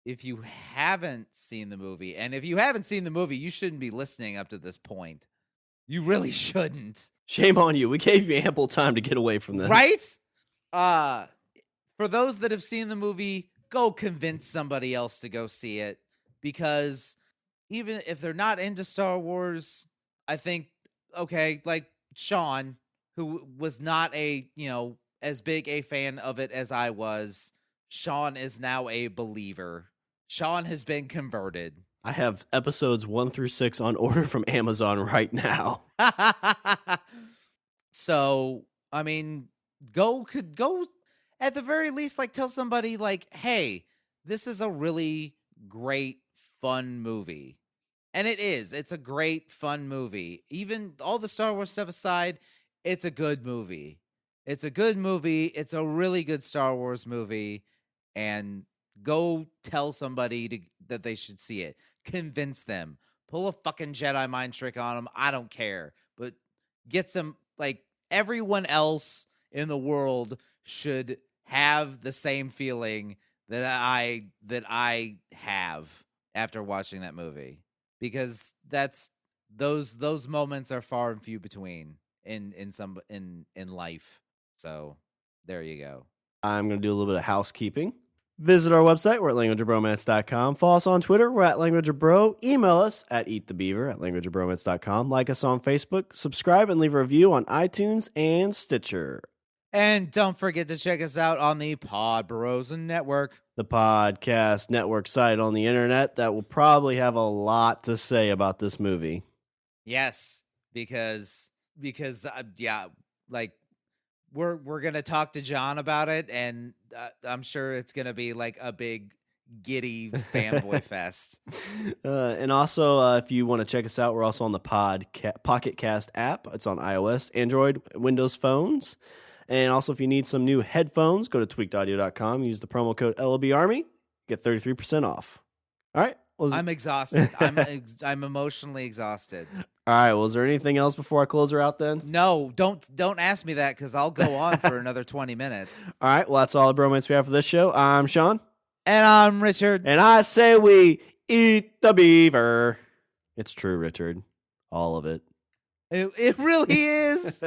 if you haven't seen the movie, and if you haven't seen the movie, you shouldn't be listening up to this point. You really shouldn't. Shame on you. We gave you ample time to get away from this. Right? For those that have seen the movie, go convince somebody else to go see it. Because even if they're not into Star Wars, I think, okay, like Shawn, who was not as big a fan of it as I was, Shawn is now a believer. Shawn has been converted. I have episodes 1 through 6 on order from Amazon right now. So, I mean, go at the very least, like, tell somebody, like, hey, this is a really great, fun movie. And it is. It's a great, fun movie. Even all the Star Wars stuff aside, it's a good movie. It's a good movie. It's a really good Star Wars movie. And go tell somebody that they should see it. Convince them. Pull a fucking Jedi mind trick on them. I don't care. But get some, like, everyone else in the world should have the same feeling that I have after watching that movie. Because those moments are far and few between in life. So there you go. I'm going to do a little bit of housekeeping. Visit our website. We're at languageofbromance.com. Follow us on Twitter. We're at languageofbro. Email us at eatthebeaver@languageofbromance.com. Like us on Facebook. Subscribe and leave a review on iTunes and Stitcher. And don't forget to check us out on the Pod Bros Network, the podcast network site on the internet that will probably have a lot to say about this movie. Yes, because like we're gonna talk to John about it, and I'm sure it's gonna be like a big giddy fanboy fest. And also, if you want to check us out, we're also on the Pocket Cast app. It's on iOS, Android, Windows phones. And also, if you need some new headphones, go to tweakedaudio.com. Use the promo code LOBARMY. Get 33% off. All right. I'm exhausted. I'm emotionally exhausted. All right. Well, is there anything else before I close her out then? No, don't ask me that because I'll go on for another 20 minutes. All right. Well, that's all the bromance we have for this show. I'm Shawn. And I'm Richard. And I say we eat the beaver. It's true, Richard. All of it. It really is.